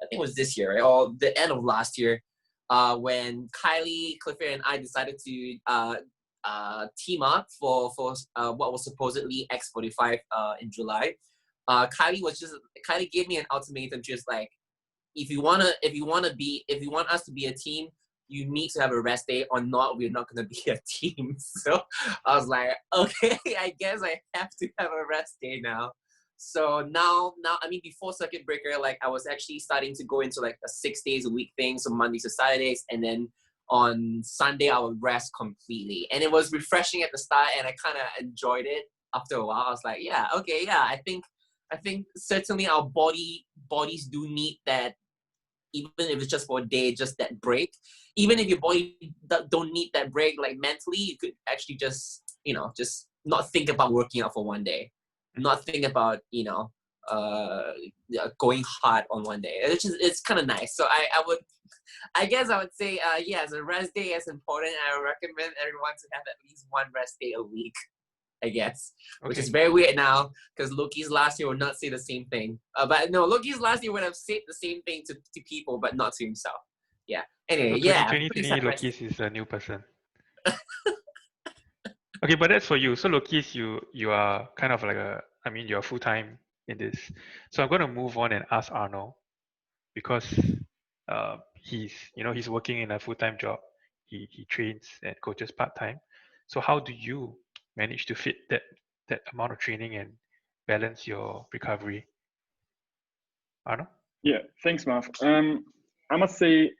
I think it was this year, right? Or the end of last year, when Kylie, Clifford, and I decided to team up for what was supposedly X45 in July. Kylie gave me an ultimatum, just like, if you want us to be a team, you need to have a rest day, or not, we're not gonna be a team. So I was like, okay, I guess I have to have a rest day now. So now, I mean, before circuit breaker, like I was actually starting to go into like a 6 days a week thing, so Mondays to Saturdays, and then on Sunday I would rest completely. And it was refreshing at the start, and I kind of enjoyed it. After a while, I was like, yeah, okay, yeah, I think certainly our bodies do need that, even if it's just for a day, just that break. Even if your body don't need that break, like mentally, you could actually just not think about working out for one day, not think about going hard on one day. It's kind of nice. So I guess I would say yes, a rest day is important. I would recommend everyone to have at least one rest day a week, I guess, which is very weird now, because Loki's last year would not say the same thing. But no, Loki's last year would have said the same thing to people, but not to himself. Yeah. Anyway, so 2020 Loki's is a new person. Okay, but that's for you. So Loki's, you are kind of like you're full time in this. So I'm going to move on and ask Arnold, because he's working in a full time job. He trains and coaches part time. So how do you manage to fit that amount of training and balance your recovery? Arno? Yeah, thanks, Marv. I must say,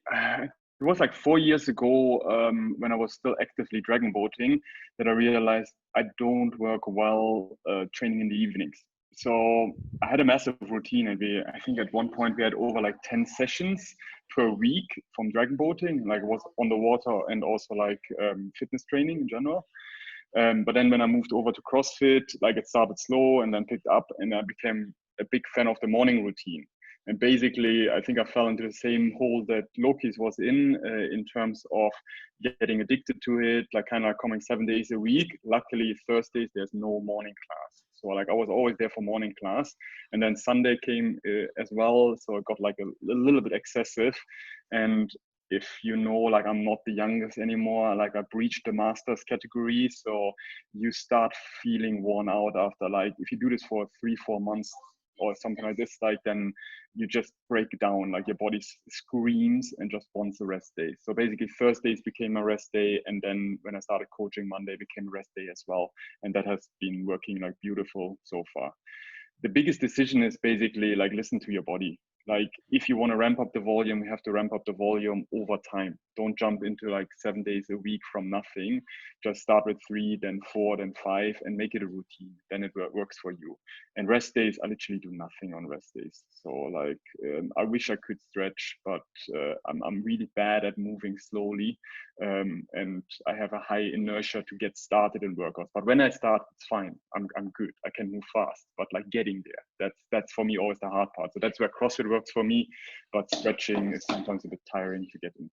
it was like 4 years ago when I was still actively dragon boating that I realized I don't work well training in the evenings. So I had a massive routine, and I think at one point we had over like 10 sessions per week from dragon boating, like it was on the water and also like fitness training in general. But then when I moved over to CrossFit, like it started slow and then picked up, and I became a big fan of the morning routine. And basically, I think I fell into the same hole that Loki's was in terms of getting addicted to it, like kind of coming 7 days a week. Luckily, Thursdays, there's no morning class. So like I was always there for morning class. And then Sunday came as well. So it got like a little bit excessive. And if you know, like I'm not the youngest anymore, like I breached the masters category. So you start feeling worn out after, like, if you do this for 3-4 months or something like this, like then you just break down, like your body screams and just wants a rest day. So basically Thursdays became a rest day. And then when I started coaching, Monday became a rest day as well. And that has been working like beautiful so far. The biggest decision is basically like listen to your body. Like if you want to ramp up the volume, you have to ramp up the volume over time. Don't jump into like 7 days a week from nothing. Just start with 3, then 4, then 5, and make it a routine. Then it works for you. And rest days, I literally do nothing on rest days. So like I wish I could stretch, but I'm really bad at moving slowly, and I have a high inertia to get started in workouts. But when I start, it's fine. I'm good. I can move fast. But like getting there, that's for me always the hard part. So that's where CrossFit works for me, but stretching is sometimes a bit tiring to get into.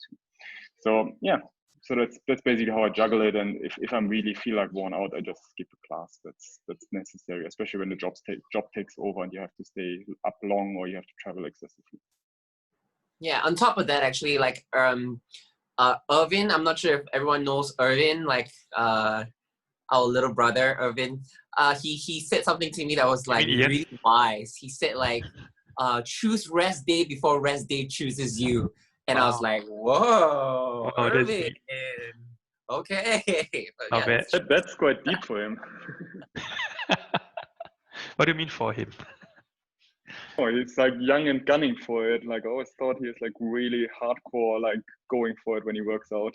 So yeah, so that's basically how I juggle it. And if I'm really feel like worn out, I just skip a class. That's necessary, especially when the job takes over and you have to stay up long or you have to travel excessively. Yeah, on top of that, actually, like Irvin, I'm not sure if everyone knows Irvin, like our little brother Irvin. He said something to me that was like really wise. He said like, choose rest day before rest day chooses you. And I was like, whoa, Irvin. Okay. But yeah, That's quite deep for him. What do you mean for him? Oh, he's like young and gunning for it. Like I always thought he was like really hardcore, like going for it when he works out.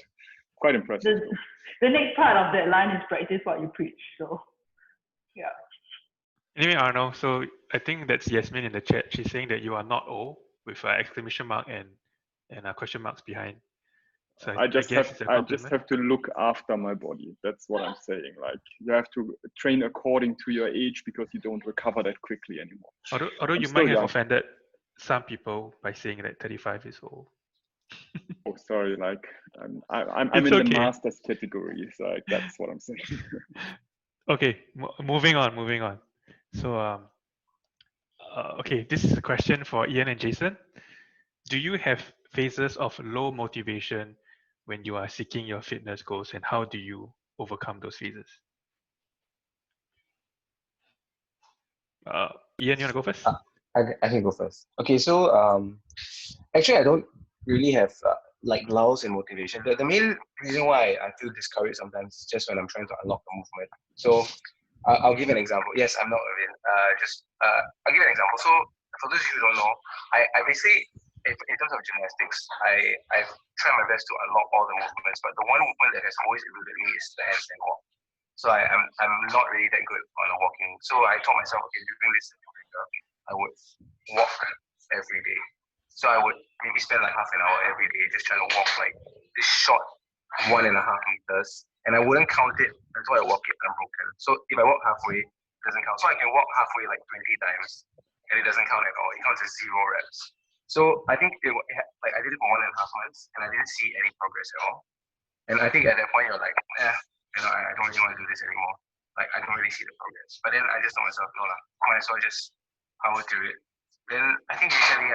Quite impressive. The next part of that line is practice what you preach. So yeah. Anyway, Arno, so I think that's Yasmin in the chat. She's saying that you are not old with an exclamation mark and question marks behind. So I just guess have to look after my body. That's what I'm saying. Like you have to train according to your age because you don't recover that quickly anymore. Although you might have offended some people by saying that 35 is old. Oh, sorry. Like I'm in the masters category. So like, that's what I'm saying. Okay, moving on. So okay, this is a question for Ian and Jason. Do you have phases of low motivation when you are seeking your fitness goals, and how do you overcome those phases? Ian, you want to go first? I can go first. Okay, so actually I don't really have like lulls in motivation. The main reason why I feel discouraged sometimes is just when I'm trying to unlock the movement. So I'll give an example. Yes, I'm not Irvin. I'll give an example. So for those of you who don't know, I basically in terms of gymnastics, I've tried my best to unlock all the movements, but the one movement that has always eluded me is the handstand walk. So I'm not really that good on walking. So I told myself, okay, during this I would walk every day. So I would maybe spend like half an hour every day just trying to walk like this short 1.5 meters, and I wouldn't count it until I walk it unbroken. So if I walk halfway, it doesn't count. So I can walk halfway like 20 times, and it doesn't count at all. It counts as 0 reps. So I think like I did it for 1.5 months, and I didn't see any progress at all. And I think at that point you're like, I don't really want to do this anymore. Like I don't really see the progress. But then I just told myself, no lah, I might as well just power through it. Then I think recently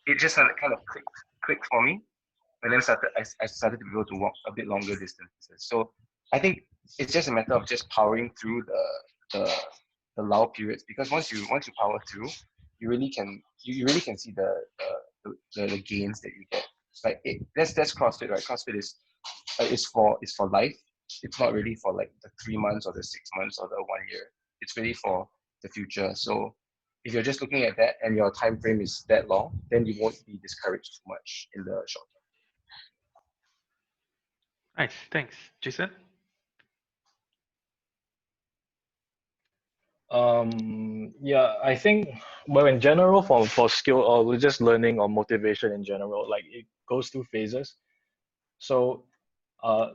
it just kind of clicked for me. And then I started to be able to walk a bit longer distances. So I think it's just a matter of just powering through the lull periods, because once you power through, you really can see the gains that you get. Like that's CrossFit, right? CrossFit is for life. It's not really for like the 3 months or the 6 months or the 1 year. It's really for the future. So if you're just looking at that and your time frame is that long, then you won't be discouraged too much in the short term. Nice, thanks. Jason? Yeah, I think, well, in general, for skill or just learning or motivation in general, like it goes through phases. So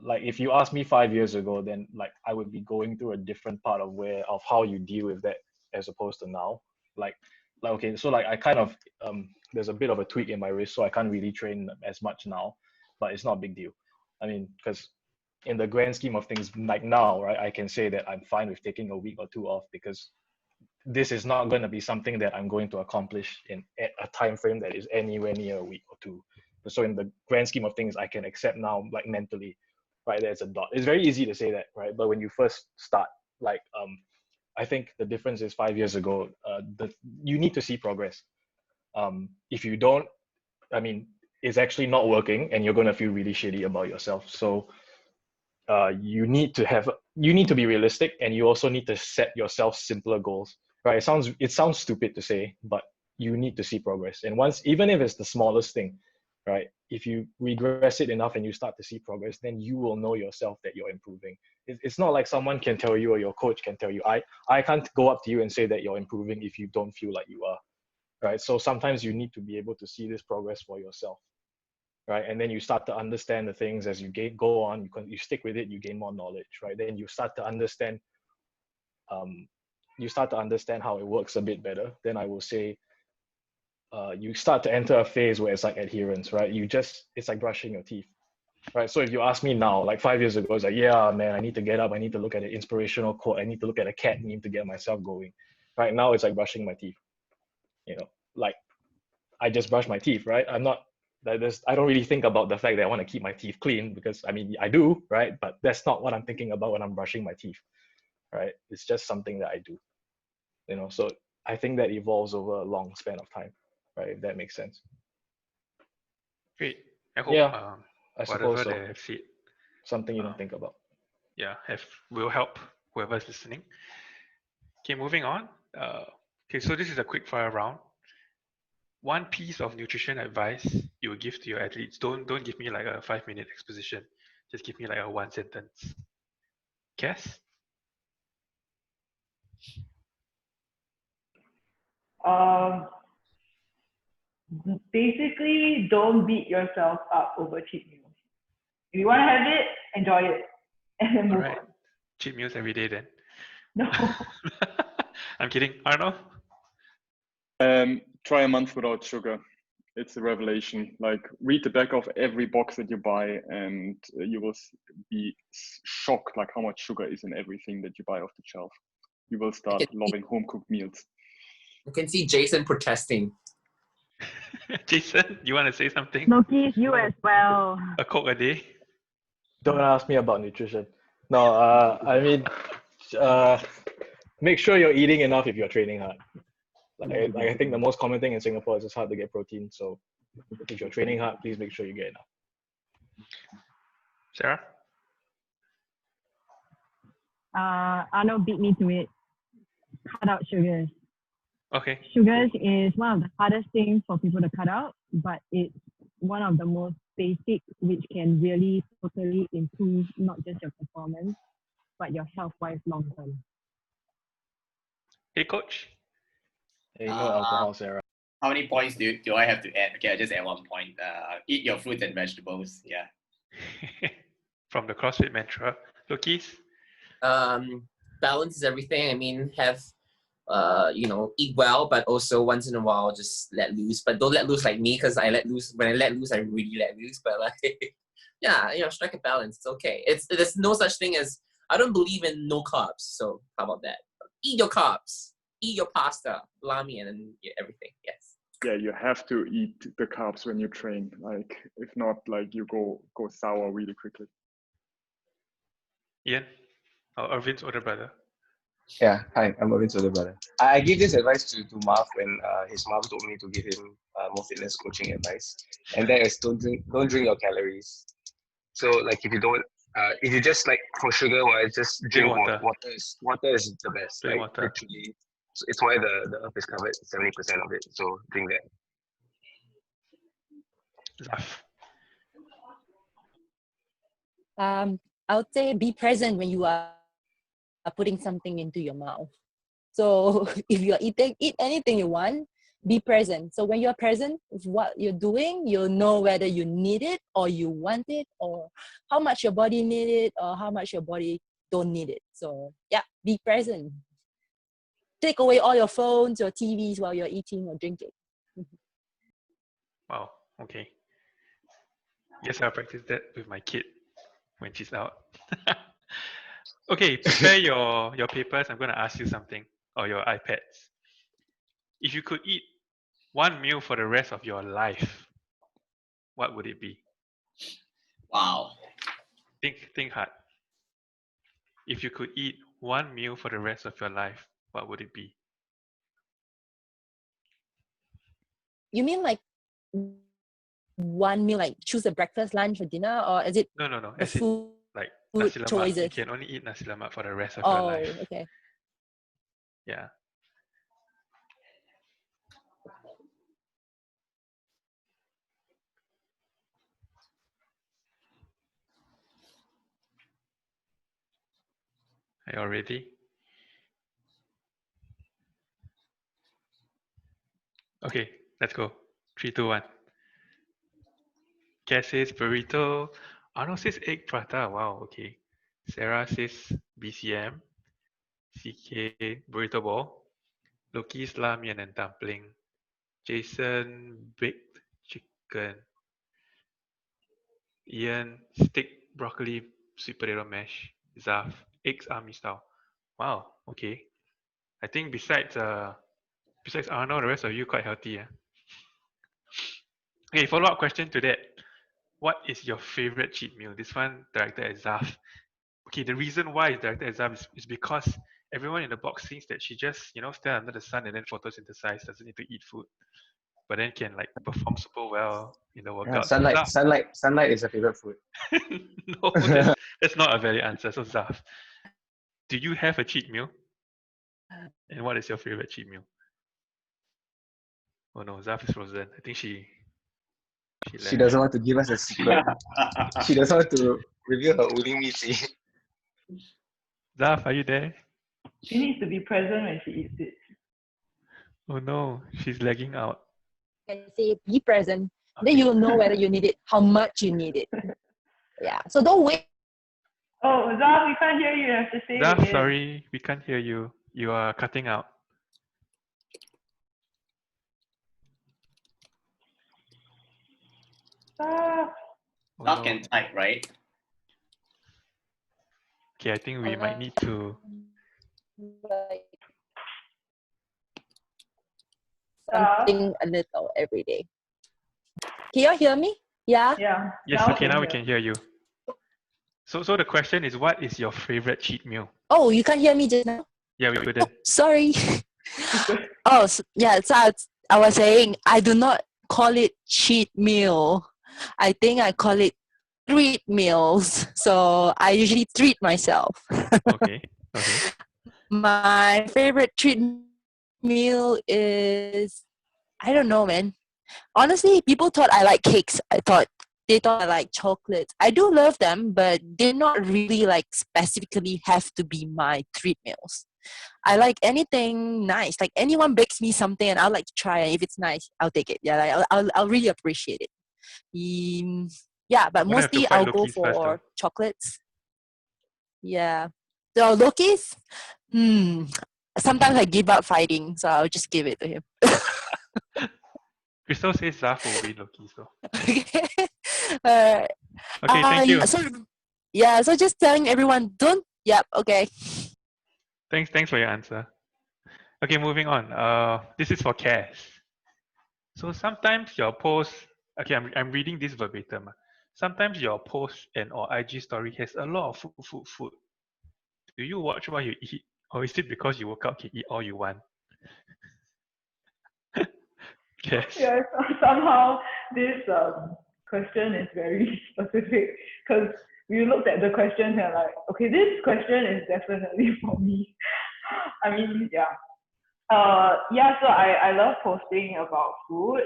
like if you asked me 5 years ago, then like I would be going through a different part of how you deal with that as opposed to now. Like okay, so like I kind of there's a bit of a tweak in my wrist, so I can't really train as much now, but it's not a big deal. I mean, because in the grand scheme of things, like now, right, I can say that I'm fine with taking a week or two off because this is not going to be something that I'm going to accomplish in a time frame that is anywhere near a week or two. So in the grand scheme of things, I can accept now, like mentally, right? There's a dot. It's very easy to say that, right? But when you first start, like I think the difference is 5 years ago, you need to see progress. If you don't, I mean, it's actually not working, and you're going to feel really shitty about yourself. So you need to be realistic, and you also need to set yourself simpler goals, right? It sounds stupid to say, but you need to see progress. And once, even if it's the smallest thing, right, if you regress it enough and you start to see progress, then you will know yourself that you're improving. It's not like someone can tell you or your coach can tell you. I can't go up to you and say that you're improving if you don't feel like you are, right? So sometimes you need to be able to see this progress for yourself, right? And then you start to understand the things as you go on. You stick with it, you gain more knowledge, right? Then you start to understand how it works a bit better. Then I will say you start to enter a phase where it's like adherence, right? It's like brushing your teeth, right? So if you ask me now, like 5 years ago, it's like, yeah, man, I need to get up, I need to look at an inspirational quote, I need to look at a cat meme to get myself going. Right now, it's like brushing my teeth. Like I just brush my teeth, right? I don't really think about the fact that I want to keep my teeth clean, because I mean, I do, right? But that's not what I'm thinking about when I'm brushing my teeth, right? It's just something that I do, So I think that evolves over a long span of time, right? If that makes sense. Great. I hope Yeah, I whatever suppose so. they have said, Something you don't think about. yeah, will help whoever's listening. Okay, moving on. Okay, so this is a quick fire round. One piece of nutrition advice you will give to your athletes. Don't give me like a 5-minute exposition. Just give me like a 1 sentence. Cass? Basically, don't beat yourself up over cheat meals. If you want to have it, enjoy it, and then move on. Cheat meals every day then. No. I'm kidding. Arno? Try a month without sugar. It's a revelation. Like, read the back of every box that you buy, and you will be shocked like how much sugar is in everything that you buy off the shelf. You will start loving home cooked meals. You can see Jason protesting. Jason, you want to say something? Loki's, you as well. A Coke a day? Don't ask me about nutrition. No, I mean, make sure you're eating enough if you're training hard. Like I think the most common thing in Singapore is it's hard to get protein. So if you're training hard, please make sure you get enough. Sarah? Arno beat me to it. Cut out sugars. Okay. Sugars is one of the hardest things for people to cut out, but it's one of the most basic, which can really totally improve not just your performance, but your health-wise long term. Hey, coach. Hey, no alcohol, Sarah. How many points do I have to add? Okay, I just add 1 point. Eat your fruits and vegetables. Yeah. From the CrossFit mantra. Loki's? Balance is everything. I mean, eat well, but also once in a while just let loose. But don't let loose like me, because when I let loose, I really let loose. But like, yeah, strike a balance. It's okay. There's no such thing as, I don't believe in no carbs. So how about that? Eat your carbs. Eat your pasta, ramen, and everything. Yes. Yeah, you have to eat the carbs when you train. Like, if not, like you go sour really quickly. Ian? Arvin's older brother. Yeah, hi, I'm Arvin's older brother. I give this advice to Marv when his mom told me to give him more fitness coaching advice, and that is don't drink your calories. So like if you just like for sugar, just drink water. Water is the best. Drink like water. literally, it's why the earth is covered 70% of it. So drink that. I would say be present when you are putting something into your mouth. So if you're eat anything you want, be present. So when you're present with what you're doing, you'll know whether you need it or you want it, or how much your body need it or how much your body don't need it. So yeah, be present. Take away all your phones, your TVs while you're eating or drinking. Wow. Okay. Yes, I'll practice that with my kid when she's out. Okay, prepare your papers. I'm going to ask you something, or your iPads. If you could eat one meal for the rest of your life, what would it be? Wow. Think hard. If you could eat one meal for the rest of your life, what would it be? You mean like one meal, like choose a breakfast, lunch, or dinner, or is it No. the As in, food like nasi lemak. choices? You can only eat nasi lemak for the rest of your life. Oh, okay. Yeah. Are you all ready? Okay, let's go. 3, 2, 1. Cass says burrito. Arnold says egg prata. Wow, okay. Sarah says BCM. CK burrito ball. Loki's la mian and dumpling. Jason baked chicken. Ian steak broccoli sweet potato mash. Zaf eggs army style. Wow, okay. I think besides Arnold, the rest of you quite healthy. Yeah? Okay, follow-up question to that. What is your favorite cheat meal? This one directed at Zaf. Okay, the reason why it's directed at Zaf is because everyone in the box thinks that she just, stand under the sun and then photosynthesize, doesn't need to eat food, but then can like perform super well in the workout. Yeah, So Zaf, sunlight is a favorite food. no, that's not a valid answer. So Zaf, do you have a cheat meal? And what is your favorite cheat meal? Oh no, Zaf is frozen. I think she She left. doesn't want to give us a secret. She doesn't want to reveal her Uling Misi. Zaf, are you there? She needs to be present when she eats it. Oh no, she's lagging out. I say be present. Okay. Then you'll know whether you need it, how much you need it. Yeah. So don't wait. Oh, Zaf, we can't hear you. You have to say it Zaf, again. sorry, we can't hear you. You are cutting out. Zaf. Oh, Zaf no. can type, right? Okay, I think we might need to. Like, something a little every day. Can you hear me? Yeah. Yeah. Yes, okay, now we can hear you. So the question is, what is your favorite cheat meal? Oh, you can't hear me just now? Yeah, we couldn't. Oh, sorry. Oh, yeah. So I was saying, I do not call it cheat meal. I think I call it treat meals. So I usually treat myself. Okay. My favorite treat meal is, I don't know, man. Honestly, people thought I like cakes. They thought I like chocolates. I do love them, but they're not really like specifically have to be my treat meals. I like anything nice. Like anyone bakes me something and I'll like to try, and if it's nice, I'll take it. Yeah, like I'll really appreciate it. Yeah, but I'm gonna have to mostly fight I'll go Loki's first, for though. chocolates. Yeah. So Loki's, sometimes I give up fighting, so I'll just give it to him. Crystal says Zaf will win Loki, so. Okay, Okay, thank you. So just telling everyone, don't. Yep. Okay. Thanks for your answer. Okay, moving on. This is for Cass. So sometimes your post. Okay, I'm reading this verbatim. Sometimes your post and or IG story has a lot of food. Do you watch what you eat, or is it because you woke up can eat all you want? Yes. Yeah, somehow this question is very specific because we looked at the questions and like, okay, this question is definitely for me. I mean, yeah. So I love posting about food.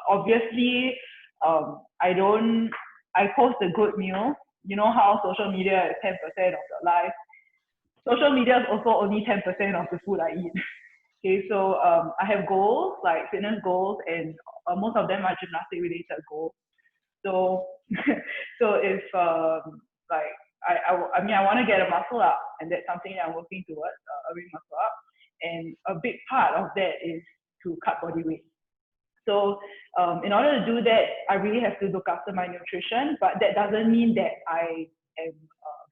Obviously, I post a good meal you know how social media is 10% of your life. Social media is also only 10% of the food I eat. Okay, so I have goals, like fitness goals, and most of them are gymnastic related goals. So, so if like I mean I want to get a muscle up, and that's something that I'm working towards, a big muscle up, and a big part of that is to cut body weight. So in order to do that, I really have to look after my nutrition, but that doesn't mean that I am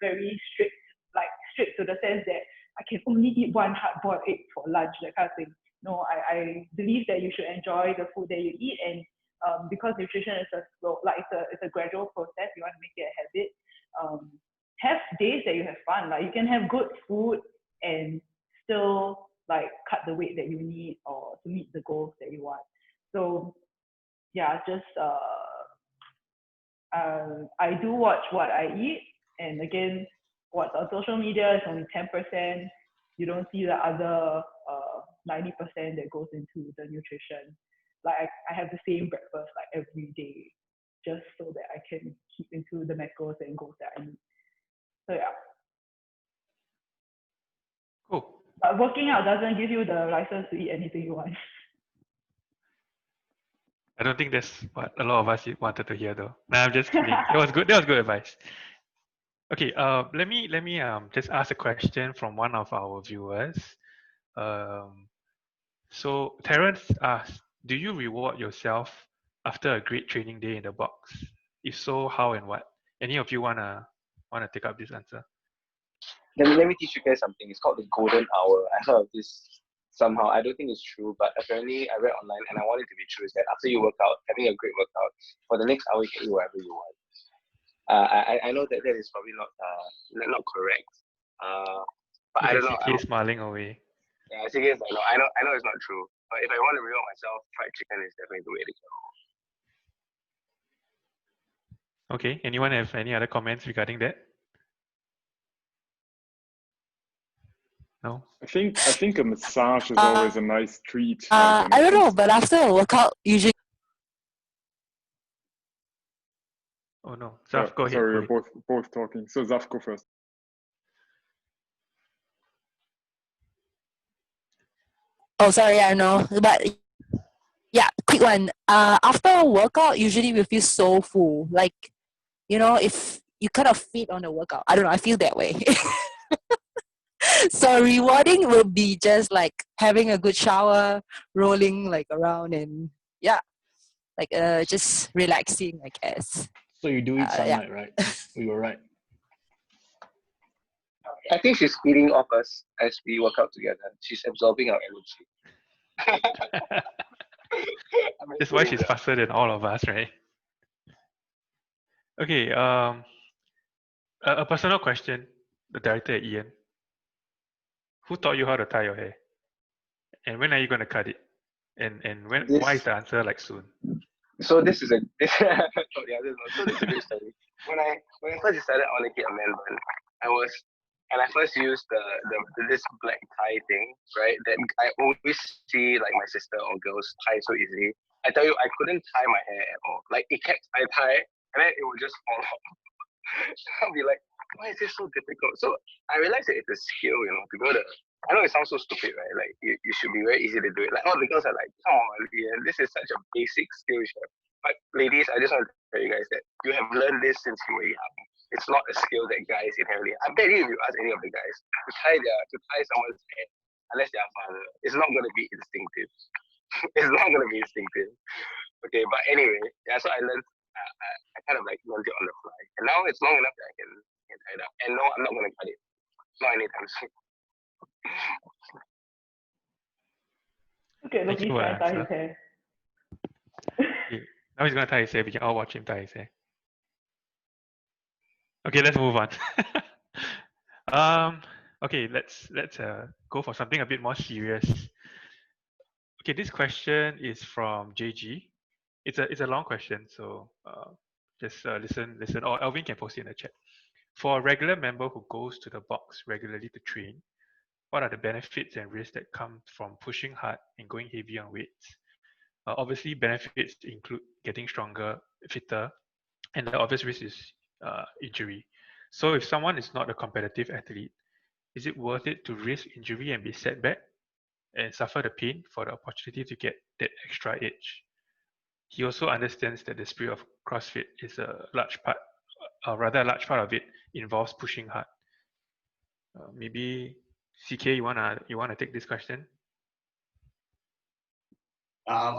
very strict, like strict to the sense that I can only eat one hard-boiled egg for lunch, that kind of thing. No, I believe that you should enjoy the food that you eat, and because nutrition is a slow, like it's a gradual process. You want to make it a habit. Have days that you have fun. Like you can have good food and still like cut the weight that you need or to meet the goals that you want. So yeah, just I do watch what I eat, and again, what's on social media is only 10%. You don't see the other 90% that goes into the nutrition. Like I have the same breakfast like every day, just so that I can keep into the macros and goals that I need. So yeah. Cool. But working out doesn't give you the license to eat anything you want. I don't think that's what a lot of us wanted to hear, though. No, I'm just kidding. That was good. That was good advice. Okay. Let me just ask a question from one of our viewers. So Terence asked, "Do you reward yourself after a great training day in the box? If so, how and what?" Any of you wanna take up this answer? Let me teach you guys something. It's called the golden hour. I heard of this somehow. I don't think it's true, but apparently I read online and I want it to be true. Is that after you work out, having a great workout, for the next hour you can eat whatever you want. I know that is probably not correct. But I don't know. He's smiling away. Yeah, I know it's not true. But if I want to reward myself, fried chicken is definitely the way to go. Okay. Anyone have any other comments regarding that? No. I think a massage is always a nice treat. I don't know, but after a workout, usually. Oh no, Zaf, go ahead. Sorry, go we're ahead. both talking. So Zaf, go first. Oh, sorry, I know, but yeah, quick one. After a workout, usually we feel so full. Like, you know, if you kind of feed on the workout, I don't know, I feel that way. So rewarding will be just like having a good shower, rolling like around, and yeah, like just relaxing, I guess. So you do eat sunlight, yeah. right? We were right. I think she's feeding off us as we work out together. She's absorbing our energy. That's why she's faster than all of us, right? Okay. A personal question, the director at Ian. Who taught you how to tie your hair? And when are you going to cut it? And why is the answer like soon? So this is a this is a good story. When I first decided I want to get a man bun, I first used the this black tie thing, right? That I always see like my sister or girls tie so easily. I tell you, I couldn't tie my hair at all. Like I tie, and then it would just fall off. I'll be like, why is this so difficult? So I realized that it's a skill, to go to. I know it sounds so stupid, right? Like you should be very easy to do it. Like all the girls are like, oh, Ian, this is such a basic skill you have. But ladies, I just want to tell you guys that you have learned this since you were young. It's not a skill that guys inherently. I bet you if you ask any of the guys to tie someone's hair, unless they're a father, it's not going to be instinctive. It's not going to be instinctive. Okay, but anyway, yeah. So I learned. I kind of like learned it on the fly, and now it's long enough that I can tie it up. And no, I'm not going to cut it. Not anytime soon. Okay, look, he's trying to tie his hair. Okay. Now he's going to tie his hair. We can all watch him tie his hair. Okay, let's move on. Okay, let's go for something a bit more serious. Okay, this question is from JG. It's a long question, so just listen. Or Alvin can post it in the chat. For a regular member who goes to the box regularly to train, what are the benefits and risks that come from pushing hard and going heavy on weights? Obviously, benefits include getting stronger, fitter, and the obvious risk is injury. So if someone is not a competitive athlete, is it worth it to risk injury and be set back and suffer the pain for the opportunity to get that extra edge? He also understands that the spirit of CrossFit is a large part, rather a large part of it involves pushing hard. Maybe CK, you wanna take this question?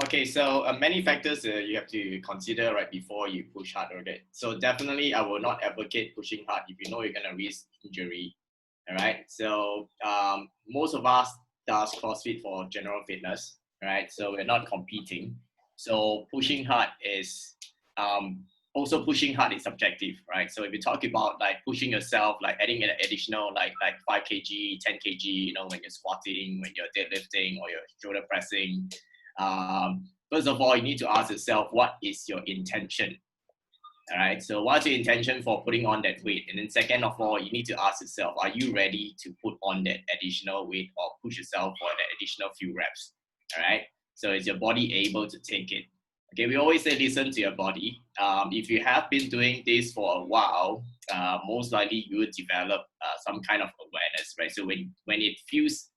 Okay, so many factors you have to consider right before you push hard. Okay, so definitely I will not advocate pushing hard if you know you're gonna risk injury. All right, so most of us does CrossFit for general fitness, right? So we're not competing. So pushing hard is also pushing hard is subjective, right? So if you talk about like pushing yourself, like adding an additional like 5 kg, 10 kg, you know, when you're squatting, when you're deadlifting or you're shoulder pressing. First of all, you need to ask yourself, what is your intention? All right, so what's your intention for putting on that weight? And then second of all, you need to ask yourself, are you ready to put on that additional weight or push yourself for that additional few reps? All right, so is your body able to take it? Okay, we always say listen to your body. If you have been doing this for a while, most likely you will develop some kind of awareness, right? So when it feels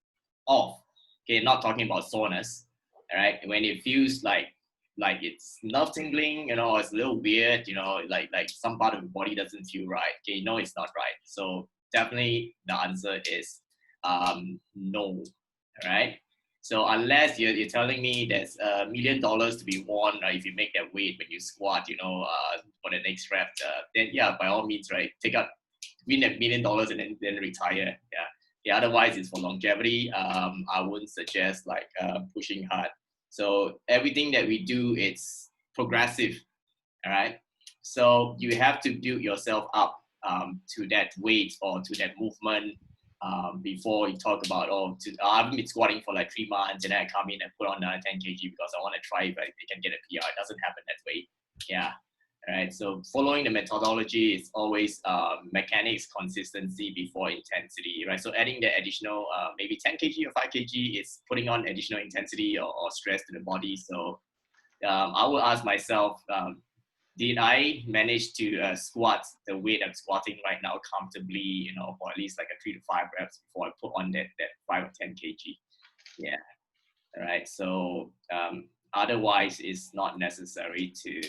off, okay, not talking about soreness, all right, when it feels like it's nerve tingling, you know, it's a little weird, you know, like some part of the body doesn't feel right, okay, you know it's not right. So definitely the answer is no. All right, so unless you're telling me there's $1 million to be won, right, if you make that weight when you squat, you know, for the next rep, then yeah, by all means, right, win that $1 million and then retire. Yeah, otherwise it's for longevity. I wouldn't suggest like pushing hard. So everything that we do, it's progressive, all right? So you have to build yourself up to that weight or to that movement before you talk about, I've been squatting for like 3 months and then I come in and put on 10 kg because I want to try if I can get a PR. It doesn't happen that way. Yeah. All right, so following the methodology is always mechanics, consistency before intensity, right? So adding the additional maybe 10 kg or 5 kg is putting on additional intensity or stress to the body. So I will ask myself, did I manage to squat the weight I'm squatting right now comfortably, you know, for at least like a 3 to 5 reps before I put on that 5 or 10 kg? Yeah, all right. So otherwise, it's not necessary to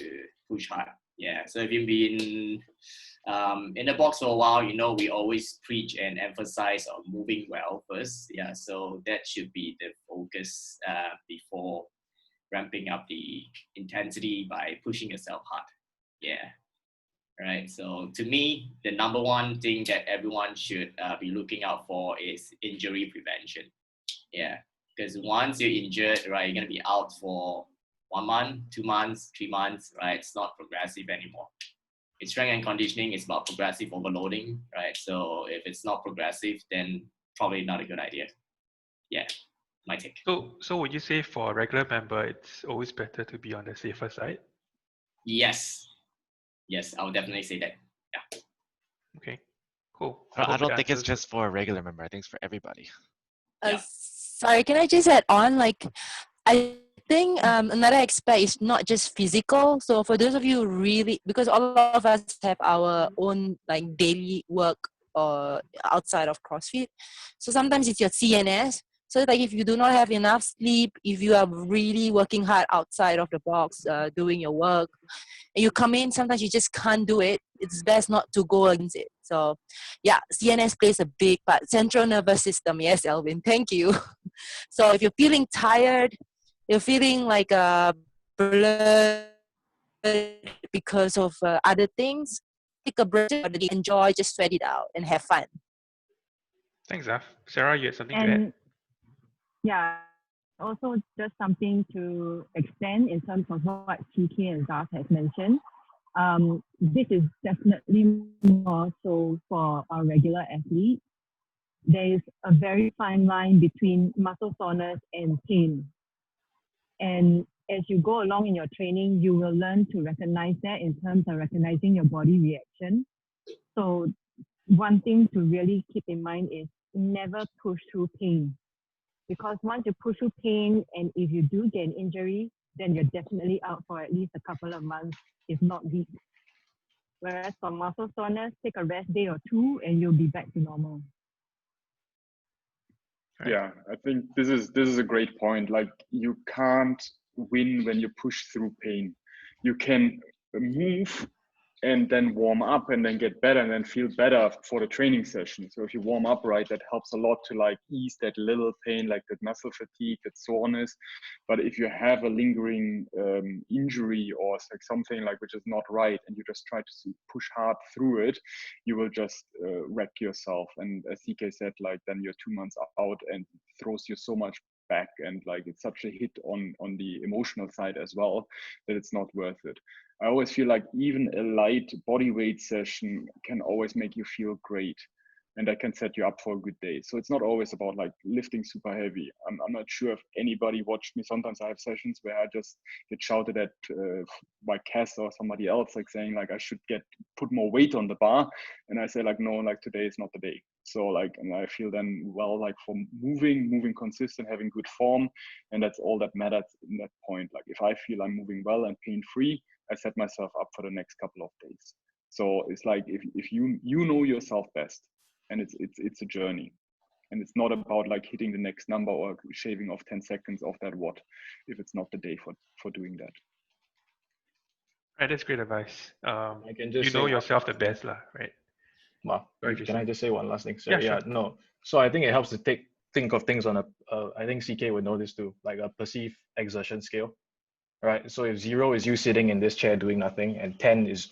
push hard. Yeah, so if you've been in the box for a while, you know, we always preach and emphasize on moving well first. Yeah, so that should be the focus before ramping up the intensity by pushing yourself hard. Yeah, right. So to me, the number one thing that everyone should be looking out for is injury prevention. Yeah, because once you're injured, right, you're going to be out for 1 month, 2 months, 3 months, right? It's not progressive anymore. It's strength and conditioning is about progressive overloading, right? So if it's not progressive, then probably not a good idea. Yeah, my take. So would you say for a regular member, it's always better to be on the safer side? Yes, I would definitely say that. Yeah. Okay, cool. I don't think it's just for a regular member. I think it's for everybody. Yeah. Sorry, can I just add on? Like, I think another aspect is not just physical. So for those of you really, because all of us have our own like daily work or outside of CrossFit. So sometimes it's your CNS. So like if you do not have enough sleep, if you are really working hard outside of the box, doing your work, and you come in, sometimes you just can't do it. It's best not to go against it. So yeah, CNS plays a big part. Central nervous system. Yes, Elvin, thank you. So if you're feeling tired, you're feeling like blurred because of other things, take a break, enjoy, just sweat it out and have fun. Thanks, Zaf. Sarah, you had something to add? And yeah, also just something to extend in terms of what TK and Zaf has mentioned. This is definitely more so for our regular athletes. There is a very fine line between muscle soreness and pain. And as you go along in your training, you will learn to recognize that in terms of recognizing your body reaction. So one thing to really keep in mind is never push through pain. Because once you push through pain, and if you do get an injury, then you're definitely out for at least a couple of months, if not weeks. Whereas for muscle soreness, take a rest day or two and you'll be back to normal. Right. Yeah, I think this is a great point. Like, you can't win when you push through pain. You can move and then warm up and then get better and then feel better for the training session. So if you warm up right, that helps a lot to like ease that little pain, like that muscle fatigue, that soreness. But if you have a lingering injury or like something like which is not right, and you just try to push hard through it, you will just wreck yourself. And as CK said, like then you're 2 months out and it throws you so much back, and like it's such a hit on the emotional side as well that it's not worth it. I always feel like even a light body weight session can always make you feel great, and that can set you up for a good day. So it's not always about like lifting super heavy. I'm not sure if anybody watched me. Sometimes I have sessions where I just get shouted at by Cass or somebody else, like saying like I should put more weight on the bar, and I say like no, like today is not the day. So like, and I feel then well, like for moving consistent, having good form, and that's all that matters in that point. Like if I feel I'm moving well and pain free, I set myself up for the next couple of days. So it's like if you know yourself best, and it's a journey, and it's not about like hitting the next number or shaving off 10 seconds off that watt if it's not the day for doing that. Right, that's great advice. I can just You know say yourself the best, lah, right? Sorry, Can I just say one last thing? So, Yeah, sure. no. So I think it helps to think of things on I think CK would know this too, like a perceived exertion scale, right? So if 0 is you sitting in this chair doing nothing, and 10 is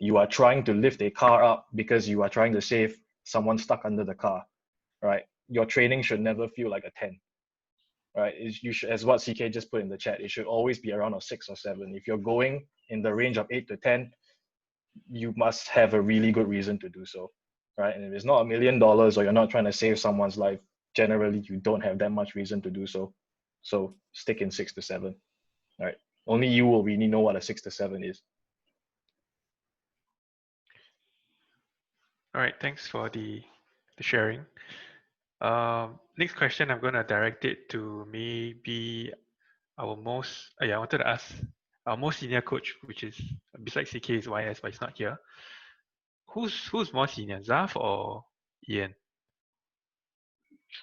you are trying to lift a car up because you are trying to save someone stuck under the car, right? Your training should never feel like a 10, right? You should, as what CK just put in the chat, it should always be around a 6 or 7. If you're going in the range of 8 to 10, you must have a really good reason to do so, right? And if it's not $1 million or you're not trying to save someone's life, generally you don't have that much reason to do so. So stick in 6 to 7, right? Only you will really know what a 6 to 7 is. All right, thanks for the sharing. Next question, I'm going to direct it to maybe our most, I wanted to ask our most senior coach, which is besides CK is YS, but he's not here. Who's more senior, Zaf or Ian?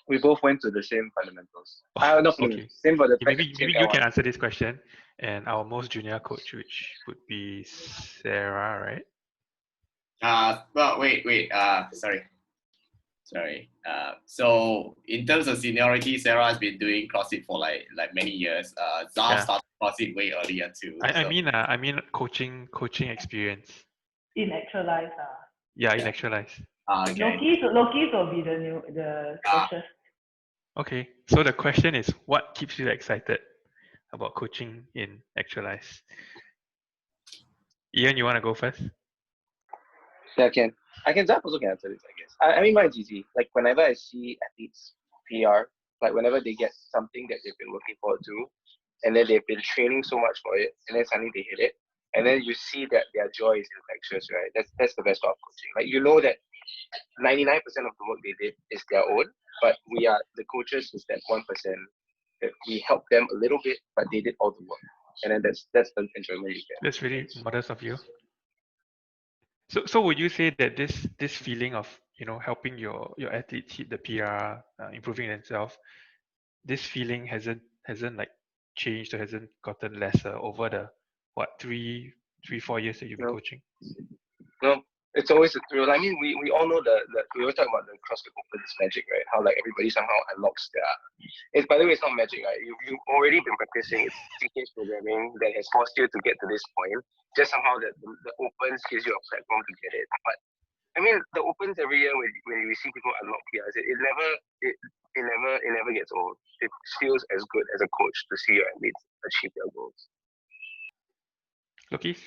We both went to the same fundamentals. Okay. Same for the Maybe you can answer this question. And our most junior coach, which would be Sarah, right? Well, wait. Sorry. So in terms of seniority, Sarah has been doing CrossFit for like many years. Zaf started CrossFit way earlier too. I mean coaching experience. In Actualize. Yeah, in Actualize. Okay. Loki's will be the coaches. Okay, so the question is, what keeps you excited about coaching in Actualize? Ian, you want to go first? Yeah, I can also can answer this, I guess. I mean, mine's easy. Like whenever I see athletes PR, like whenever they get something that they've been looking forward to, and then they've been training so much for it, and then suddenly they hit it, and then you see that their joy is infectious, right? That's the best part of coaching. Like you know that 99% of the work they did is their own, but we are the coaches is that 1% that we help them a little bit, but they did all the work, and then that's the enjoyment you get. That's really modest of you. So would you say that this feeling of helping your athletes hit the PR, improving themselves, this feeling hasn't like changed or hasn't gotten lesser over the 3-4 years that you've been coaching? No, it's always a thrill. I mean, we all know we always talk about the CrossFit Open's magic, right? How like everybody somehow unlocks their. By the way, it's not magic, right? You've already been practicing. It's CK's programming that has forced you to get to this point. Just somehow the Opens gives you a platform to get it. But I mean, the Opens every year when we see people unlock PRs, it never gets old. It feels as good as a coach to see your athletes achieve their goals. Loki?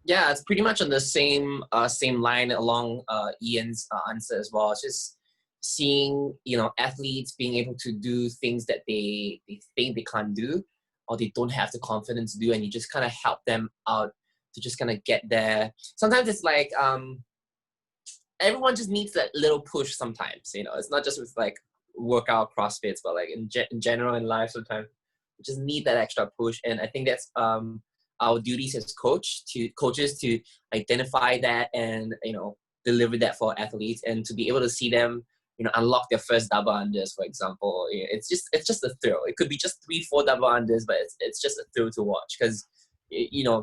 Yeah, it's pretty much on the same line along Ian's answer as well. It's just seeing athletes being able to do things that they think they can't do or they don't have the confidence to do, and you just kind of help them out to just kind of get there. Sometimes it's like everyone just needs that little push. Sometimes it's not just with like workout CrossFits, but like in general in life, sometimes you just need that extra push. And I think that's our duties as coaches to identify that and deliver that for athletes, and to be able to see them unlock their first double unders, for example. It's just a thrill. It could be just 3-4 double unders, but it's just a thrill to watch, because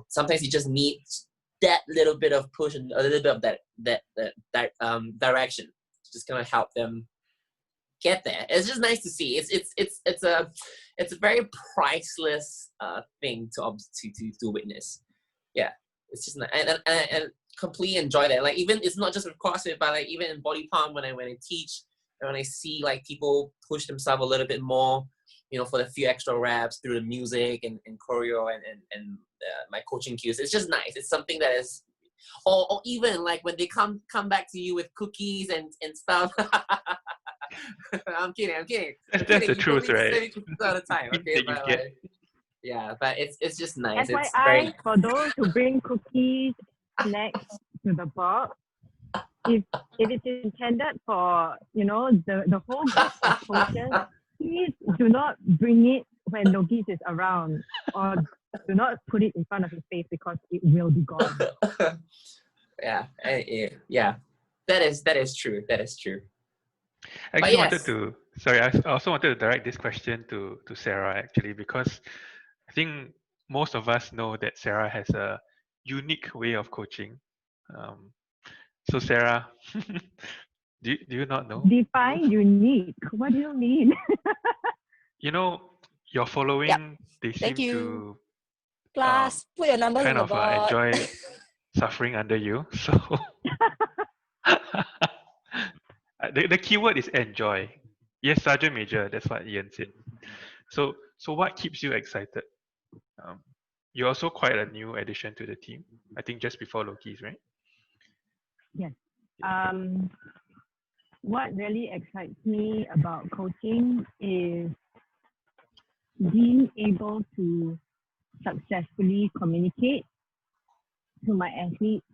sometimes you just need that little bit of push and a little bit of that direction to just kind of help them get there. It's just nice to see. It's a very priceless thing to witness. Yeah, it's just and completely enjoy that. Like, even it's not just with CrossFit, but like even in body pump, when I teach and when I see like people push themselves a little bit more, for the few extra reps through the music and choreo and my coaching cues. It's just nice. It's something that is, or even like when they come back to you with cookies and stuff. I'm kidding. That's the truth, right? All the time. Okay, That you but get. yeah, but it's just nice. It's FYI, very for those who bring cookies, snacks to the box, if it's intended for the whole group of coaches, please do not bring it when Logis is around, or do not put it in front of his face, because it will be gone. yeah. That is true. I But actually yes. I also wanted to direct this question to Sarah, actually, because I think most of us know that Sarah has a unique way of coaching. So Sarah, do you not know? Define unique. What do you mean? Your following, they Thank seem you. to Class, put your numbers in kind the of board. enjoy suffering under you. So the keyword is enjoy. Yes, Sergeant Major, that's what Ian said. So what keeps you excited? You're also quite a new addition to the team. I think just before Loki's, right? Yes. What really excites me about coaching is being able to successfully communicate to my athletes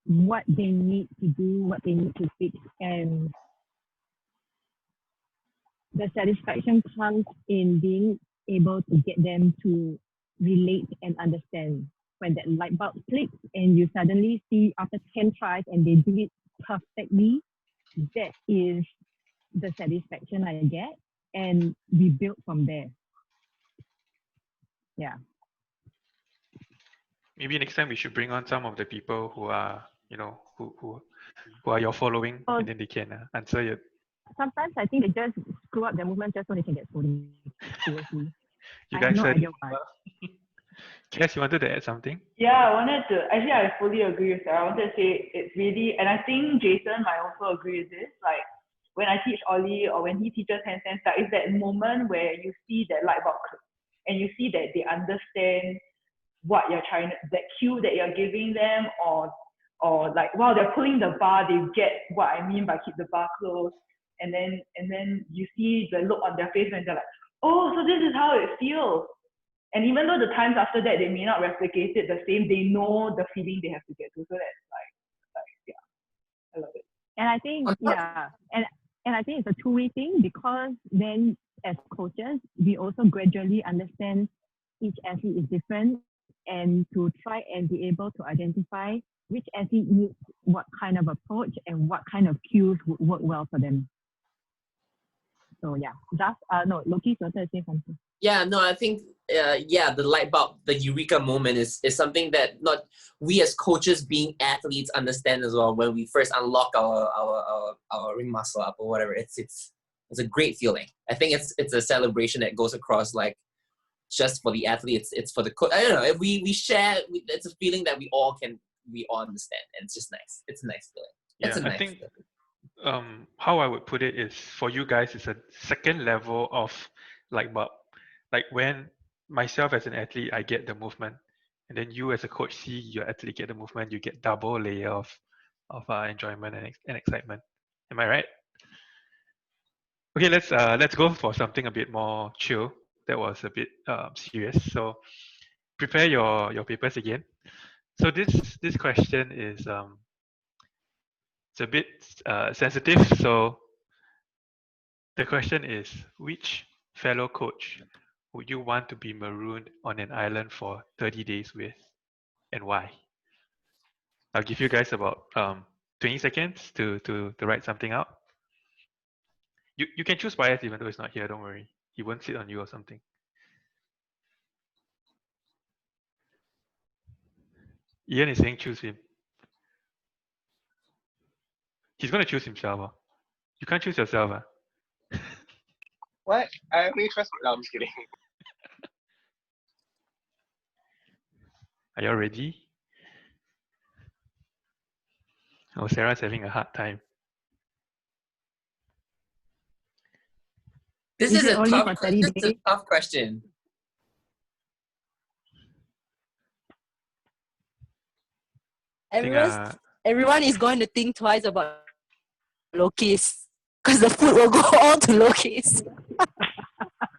what they need to do, what they need to fix, and the satisfaction comes in being able to get them to relate and understand. When that light bulb clicks and you suddenly see after 10 tries and they do it perfectly, that is the satisfaction I get, and we build from there. Yeah. Maybe next time we should bring on some of the people who are, who are your following, and then they can answer you. Sometimes I think they just screw up their movement just so they can get scolded. Seriously. You I have guys no said, idea why. Cass, you wanted to add something? Yeah, I fully agree with that. I wanted to say it's really, and I think Jason might also agree with this, like when I teach Ollie or when he teaches handstand stuff, it's that moment where you see that light bulb click and you see that they understand what you're trying to, that cue that you're giving them, or like while they're pulling the bar, they get what I mean by keep the bar close, and then you see the look on their face when they're like, oh, so this is how it feels. And even though the times after that they may not replicate it the same, they know the feeling they have to get to. So that's like yeah, I love it. And I think and I think it's a two-way thing, because then as coaches we also gradually understand each athlete is different, and to try and be able to identify which athlete needs what kind of approach and what kind of cues would work well for them. So yeah, Loki wanted to say something. Yeah, no, I think the light bulb, the eureka moment is something that not we as coaches being athletes understand as well. When we first unlock our ring muscle up or whatever, it's a great feeling. I think it's a celebration that goes across, like, just for the athlete, it's for the coach. I don't know, if we share, it's a feeling that we all understand, and it's just nice. It's a nice feeling. It's a nice feeling. How I would put it is, for you guys, it's a second level of light bulb. Like when myself as an athlete, I get the movement, and then you as a coach see your athlete get the movement, you get double layer of enjoyment and excitement. Am I right? Okay, let's go for something a bit more chill. That was a bit serious. So prepare your papers again. So this question is it's a bit sensitive. So the question is, which fellow coach would you want to be marooned on an island for 30 days with, and why? I'll give you guys about 20 seconds to write something out. You can choose YS even though it's not here, don't worry. He won't sit on you or something. Ian is saying choose him. He's going to choose himself. Huh? You can't choose yourself. Huh? What? I only trust. No, I'm just kidding. Are you all ready? Oh, Sarah's having a hard time. This Is is it a only tough. for 30 This is a days? tough question. Everyone is going to think twice about Lokis because the food will go all to Lokis.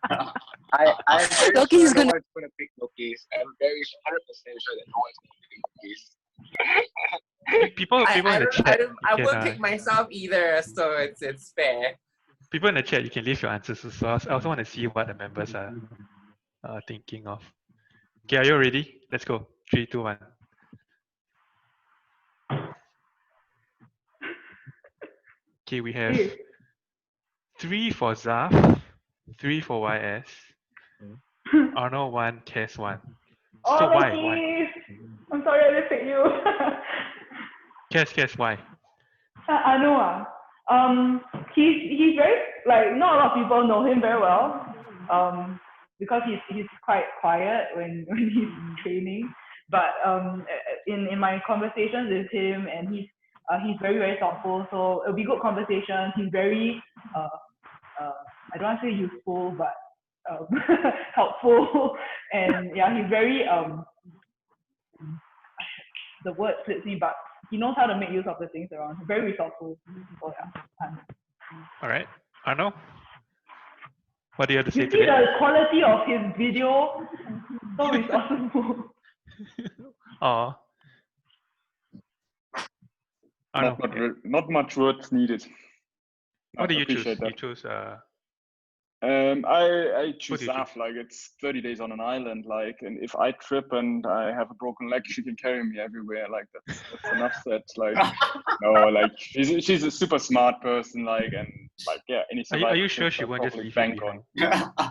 I'm very Loki sure is no gonna- one's going to pick Loki's. I'm very 100% sure that no one's going to pick Loki's. People in the chat. I you won't can, pick myself either, so it's fair. people in the chat, you can leave your answers as well. I also want to see what the members are thinking of. Okay, are you ready? Let's go. 3, 2, 1. Okay, we have 3 for Zaf, 3 for YS, Arnold 1, Kes 1. Oh, So why? Loki! I'm sorry I didn't pick you. Kes, why? Anu, he's very, like, not a lot of people know him very well, because he's quite quiet when he's training. But in my conversations with him, and he's very, very thoughtful. So it'll be good conversation. He's very I don't want to say useful, but helpful. And yeah, he's very the word slips me, but he knows how to make use of the things around. He's very resourceful. So yeah. All right. Arnold, what do you have to say You see to the that? quality of his video, so resourceful. Oh. Arnold, Not much words needed. what do I you choose? appreciate that. You chose I choose do you Zaf. Like, it's 30 days on an island. Like, and if I trip and I have a broken leg, she can carry me everywhere. Like, that's enough said. Like, no, like she's a super smart person. Like, and like, yeah, any Are you survival sure tips she I'll won't just probably leave you bank behind? on.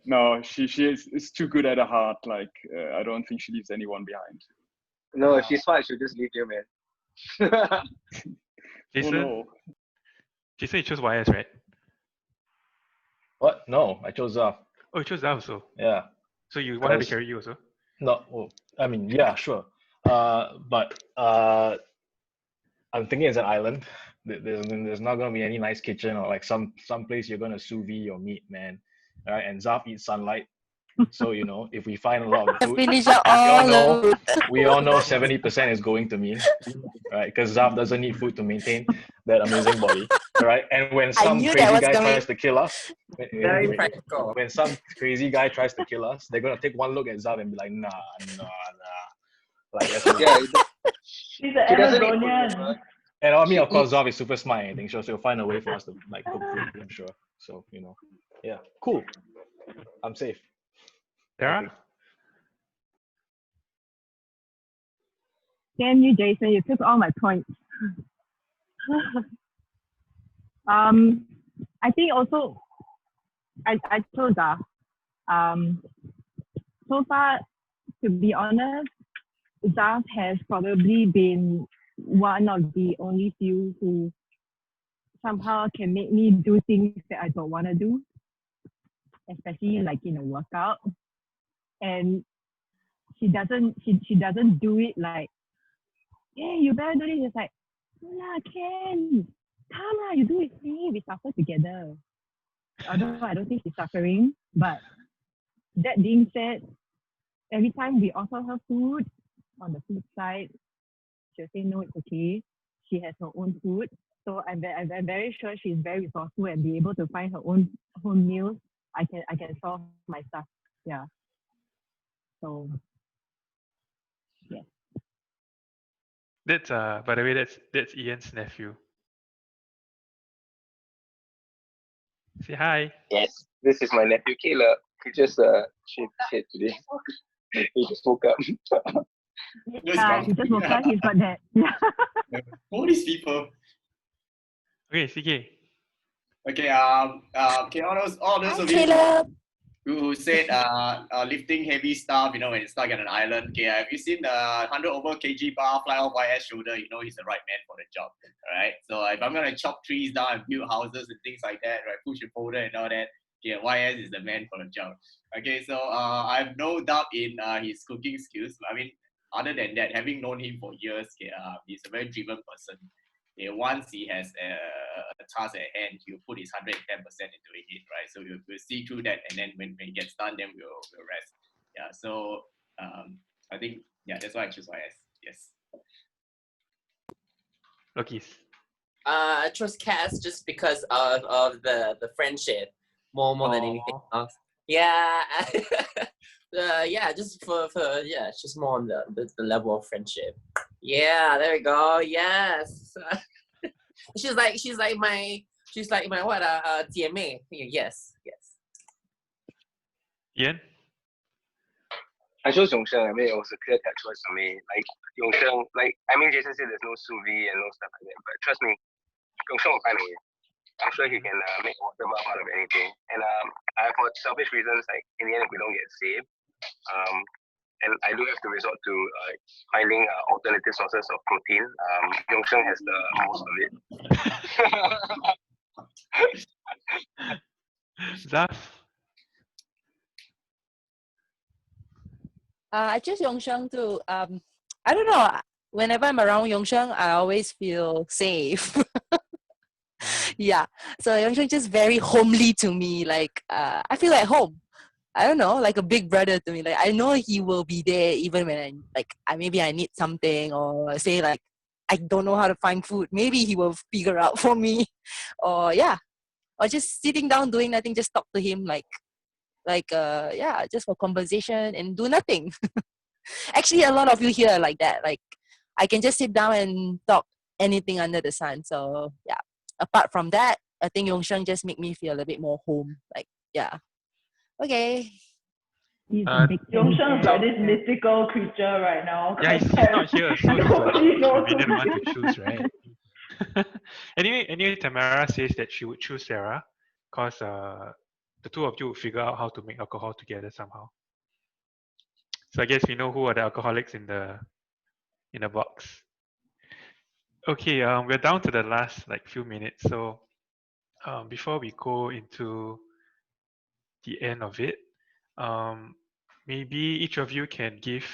No, she is too good at her heart. Like, I don't think she leaves anyone behind. No, if she's smart, she'll just leave you, man. Jason? Oh no. Jason, you chose YS, right? What? No, I chose Zaf. Oh, you chose that also. Yeah. So you want her to Because- carry you also? No, well, I mean, yeah, sure. But I'm thinking it's an island. There's not gonna be any nice kitchen or like some place you're gonna sous vide your meat, man. All right, and Zaf eats sunlight. So you know, if we find a lot of food, Finish up all the we all know 70% is going to me, right? Because Zaf doesn't need food to maintain that amazing body, right? And when some knew that crazy was guy coming. tries to kill us, Very practical. when some crazy guy tries to kill us, they're gonna take one look at Zaf and be like, nah. Like that's Yeah, He's an he doesn't need food, Amazonian. remember? And I mean, of course, Zaf is super smart. I think she'll find a way for us to like cook food. I'm sure. So you know, yeah, cool. I'm safe. Sarah? Damn you, Jason, you took all my points. I think also I chose that. So far, to be honest, Zaf has probably been one of the only few who somehow can make me do things that I don't want to do, especially like in a workout. And she doesn't do it like, hey, you better do this. It's like, nah, Ken, come on, you do it with me. We suffer together. Although I don't think she's suffering, but that being said, every time we offer her food, on the food side, she'll say, no, it's okay. She has her own food. So I'm very sure she's very resourceful and be able to find her own meals. I can solve my stuff. Yeah. So yeah. That's by the way, that's Ian's nephew. Say hi. Yes, this is my nephew Caleb. He just shaved his head today. He just woke up. Yeah, he just woke up. He's got that. Yeah. All these people. Okay, CK. Okay, okay, all those Hi, of you Caleb. who said lifting heavy stuff, when you're stuck on an island. Okay, have you seen the 100 over kg bar fly off YS shoulder? You know he's the right man for the job. Alright. So if I'm gonna chop trees down and build houses and things like that, right, push and folder and all that, okay, YS is the man for the job. Okay, so I have no doubt in his cooking skills. I mean, other than that, having known him for years, okay, he's a very driven person. Okay, once he has a task at hand, he'll put his 110% into it, right? So we'll see through that, and then when it gets done, then we'll rest. Yeah. So I think that's why I choose YS. Yes. Lokis. I trust Cass just because of the friendship more than anything else. Yeah. Yeah, just for it's just more on the level of friendship. Yeah, there we go. Yes. she's like my what TMA. Yes. Ian. I chose Yongsheng. I mean, it was a clear-cut choice for me. Like Yongsheng, Jason said there's no sous vide and no stuff like that, but trust me, Yongsheng will find a way. I'm sure he can make water bath out of anything. And for selfish reasons, like in the end, if we don't get saved, and I do have to resort to finding alternative sources of protein. Yongsheng has the most of it. Zaf. I choose Yongsheng too. I don't know. Whenever I'm around Yongsheng, I always feel safe. Yeah. So Yongsheng just very homely to me. Like I feel at home. I don't know, like a big brother to me. Like I know he will be there even when maybe I need something, or say like I don't know how to find food. Maybe he will figure out for me, or just sitting down doing nothing, just talk to him just for conversation and do nothing. Actually, a lot of you here are like that. Like I can just sit down and talk anything under the sun. So yeah. Apart from that, I think Yongsheng just make me feel a bit more home. Like yeah. Okay. Yongsheng is like this mythical creature right now. Yeah, he's not here, so he's like Nobody knows convenient who one he to choose, right? Anyway, Tamara says that she would choose Sarah because the two of you would figure out how to make alcohol together somehow. So I guess we know who are the alcoholics in the box. Okay, we're down to the last few minutes. So before we go into the end of it, maybe each of you can give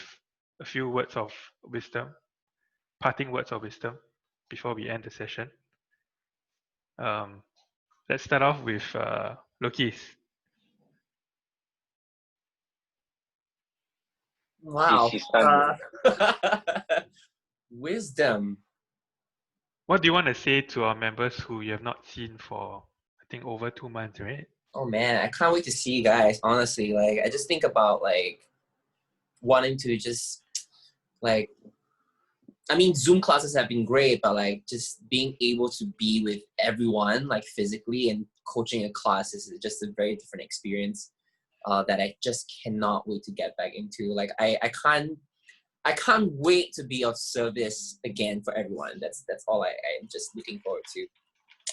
a few words of wisdom, parting words of wisdom before we end the session. Let's start off with Lokis. Wow. He's stunned. Wisdom. What do you want to say to our members who you have not seen for, I think, over 2 months, right? Oh man, I can't wait to see you guys. Honestly, like I just think about wanting to just Zoom classes have been great, but just being able to be with everyone physically and coaching a class is just a very different experience that I just cannot wait to get back into. I can't wait to be of service again for everyone. That's all I'm just looking forward to.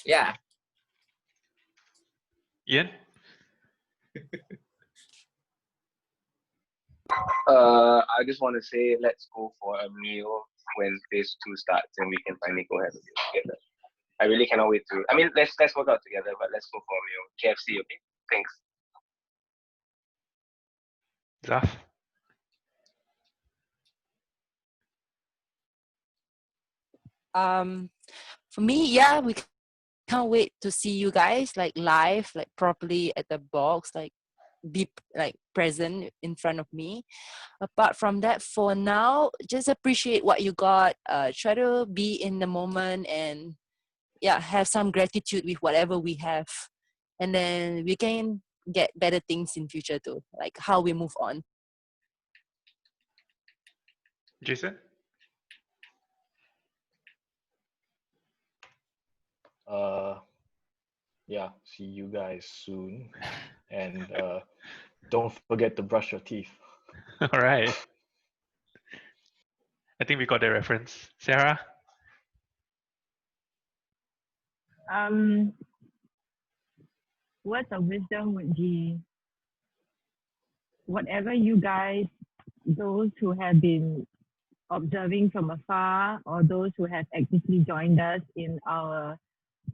Yeah. Ian? I just want to say let's go for a meal when phase 2 starts and we can finally go have a meal together. I really cannot wait to. I mean, let's work out together, but let's go for a meal. KFC, okay? Thanks. Zaf? For me, we can't wait to see you guys live, properly at the box, be present in front of me. Apart from that, for now, just appreciate what you got. Try to be in the moment and have some gratitude with whatever we have, and then we can get better things in future too, like how we move on. Jason? See you guys soon. And Don't forget to brush your teeth. All right. I think we got the reference. Sarah? Words of wisdom would be whatever you guys, those who have been observing from afar or those who have actively joined us in our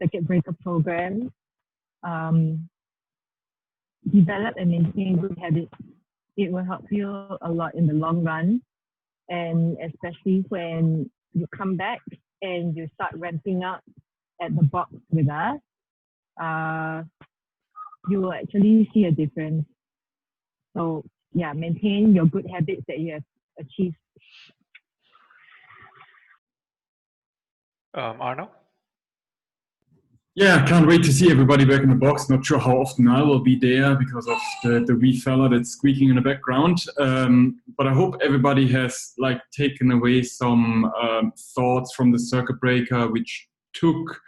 circuit breaker program, develop and maintain good habits. It will help you a lot in the long run, and especially when you come back and you start ramping up at the box with us, you will actually see a difference. So yeah, maintain your good habits that you have achieved. Arno? Yeah, can't wait to see everybody back in the box. Not sure how often I will be there because of the wee fella that's squeaking in the background. But I hope everybody has like taken away some thoughts from the circuit breaker, which took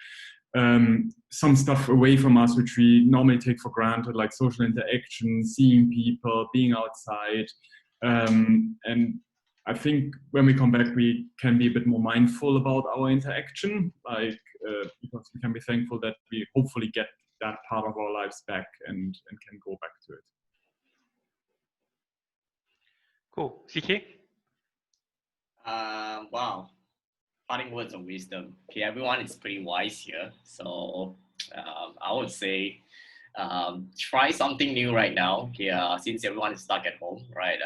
some stuff away from us, which we normally take for granted, like social interaction, seeing people, being outside. And I think when we come back, we can be a bit more mindful about our interaction, like because we can be thankful that we hopefully get that part of our lives back and can go back to it. Cool. CK? Wow. Parting words of wisdom. Okay, everyone is pretty wise here. So I would say try something new right now. Okay, since everyone is stuck at home, right?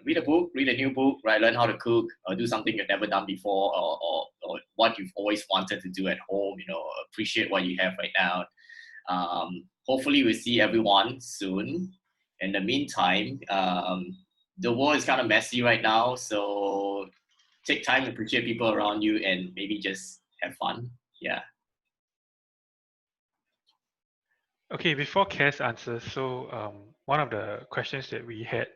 Read a book, read a new book, right? Learn how to cook, or do something you've never done before, or what you've always wanted to do at home. You know, appreciate what you have right now. Hopefully, we'll see everyone soon. In the meantime, the world is kind of messy right now, so take time to appreciate people around you and maybe just have fun. Yeah. Okay, before Kes answers, so one of the questions that we had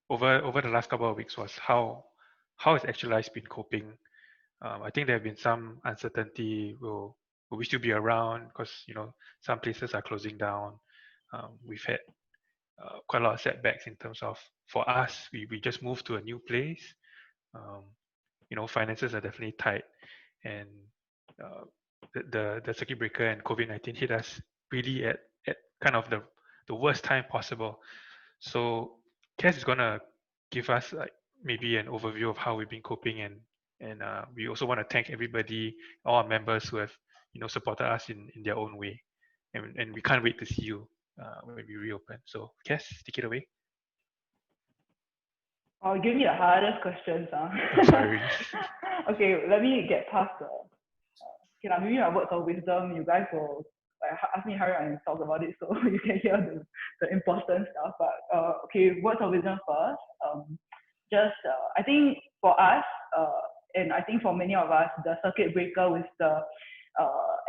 over the last couple of weeks was how has Actualize been coping? I think there have been some uncertainty. Will we still be around? Because some places are closing down. We've had quite a lot of setbacks in terms of, for us, we just moved to a new place. Finances are definitely tight, and the circuit breaker and COVID-19 hit us really at kind of the worst time possible. So Kes is gonna give us like maybe an overview of how we've been coping, and we also want to thank everybody, all our members who have supported us in their own way, and we can't wait to see you when we reopen. So Kes, take it away. Oh, give me the hardest questions. Sorry. Okay, let me get past the. Maybe my words of wisdom. You guys will ask me hurry and talk about it, so you can hear the important stuff. But okay, words of wisdom first. I think for us, and I think for many of us, the circuit breaker with the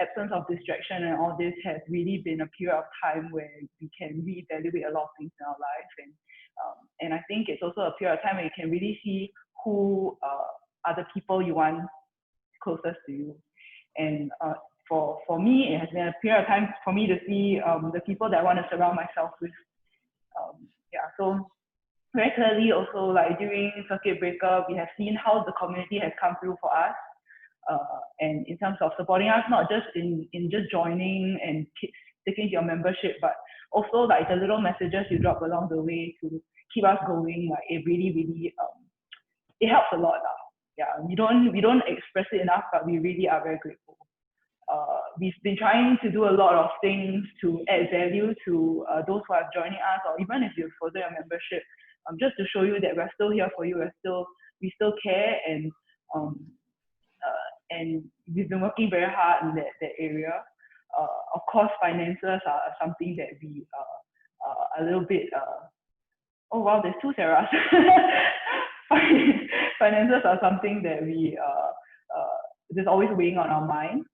absence of distraction and all this has really been a period of time where we can reevaluate a lot of things in our life, and I think it's also a period of time where you can really see who are the people you want closest to you. And for me, it has been a period of time for me to see the people that I want to surround myself with. So very clearly also, like during circuit breaker, we have seen how the community has come through for us. And in terms of supporting us, not just in just joining and sticking to your membership, but also like the little messages you drop along the way to keep us going. Like it really it helps a lot. We don't express it enough, but we really are very grateful. We've been trying to do a lot of things to add value to those who are joining us, or even if you further your membership, just to show you that we're still here for you. We still care, and we've been working very hard in that area. Of course, finances are something that we are a little bit. Oh wow, there's two Sarahs. Finances are something that we is always weighing on our mind.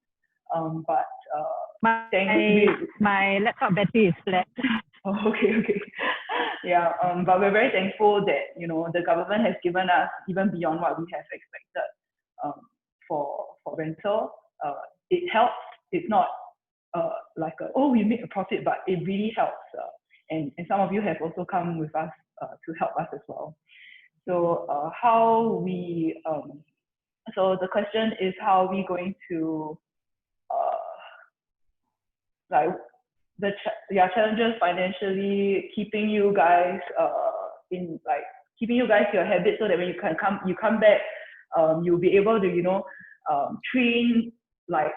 But my laptop battery is flat. Oh, okay. Yeah. But we're very thankful that the government has given us even beyond what we have expected for rental. It helps. It's not like we make a profit, but it really helps. and some of you have also come with us to help us as well. So how we so the question is, how are we going to like challenges financially, keeping you guys keeping you guys your habit, so that when you come back, you'll be able to train, like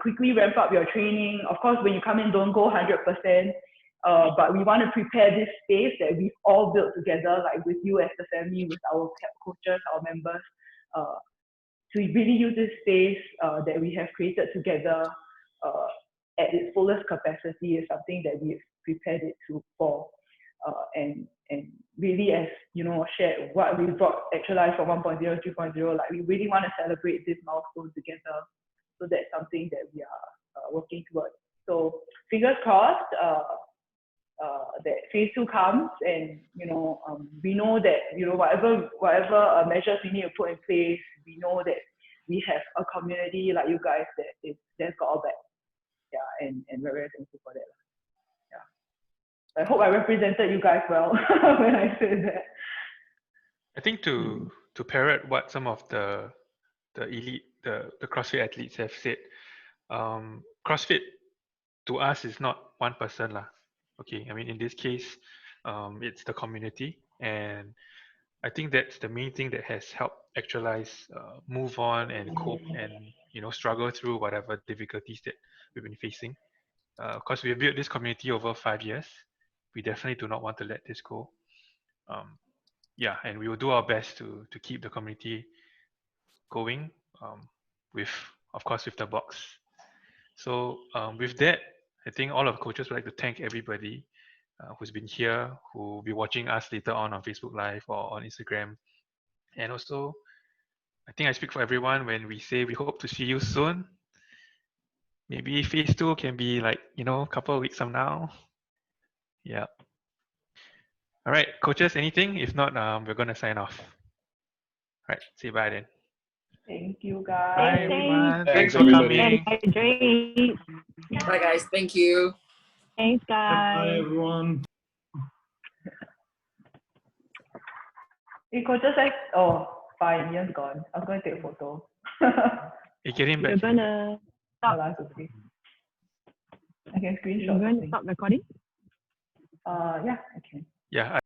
quickly ramp up your training. Of course, when you come in, don't go 100%, but we want to prepare this space that we've all built together, like with you as the family, with our coaches, our members, to really use this space that we have created together at its fullest capacity is something that we've prepared it for. And really, as shared what we brought Actualize from 1.0 to 2.0, like we really want to celebrate this milestone together. So that's something that we are working towards. So fingers crossed that phase 2 comes, and we know that whatever measures we need to put in place, we know that we have a community like you guys that's got our back. Yeah, and we're very thankful for that. Yeah, I hope I represented you guys well when I said that. I think to parrot what some of the elite, the CrossFit athletes have said, CrossFit to us is not one person lah. Okay, I mean in this case, it's the community, and I think that's the main thing that has helped Actualize move on and cope and struggle through whatever difficulties that we've been facing. Because we have built this community over 5 years, we definitely do not want to let this go. Yeah, and we will do our best to keep the community going, of course with the box. So with that, I think all of the coaches would like to thank everybody who's been here, who will be watching us later on Facebook Live or on Instagram. And also, I think I speak for everyone when we say we hope to see you soon. Maybe phase 2 can be like, a couple of weeks from now. Yeah. All right, coaches, anything? If not, we're going to sign off. All right, say bye then. Thank you, guys. Bye, everyone. Thanks, for everybody. coming. Bye, guys. Thank you. Thanks, guys. Bye, everyone. Hey, coaches, oh, fine, Ian's gone. I was going to take a photo. You get him back. You're gonna Oh, that's okay. I can screenshot. You're going to stop recording? Yeah, I can. Yeah.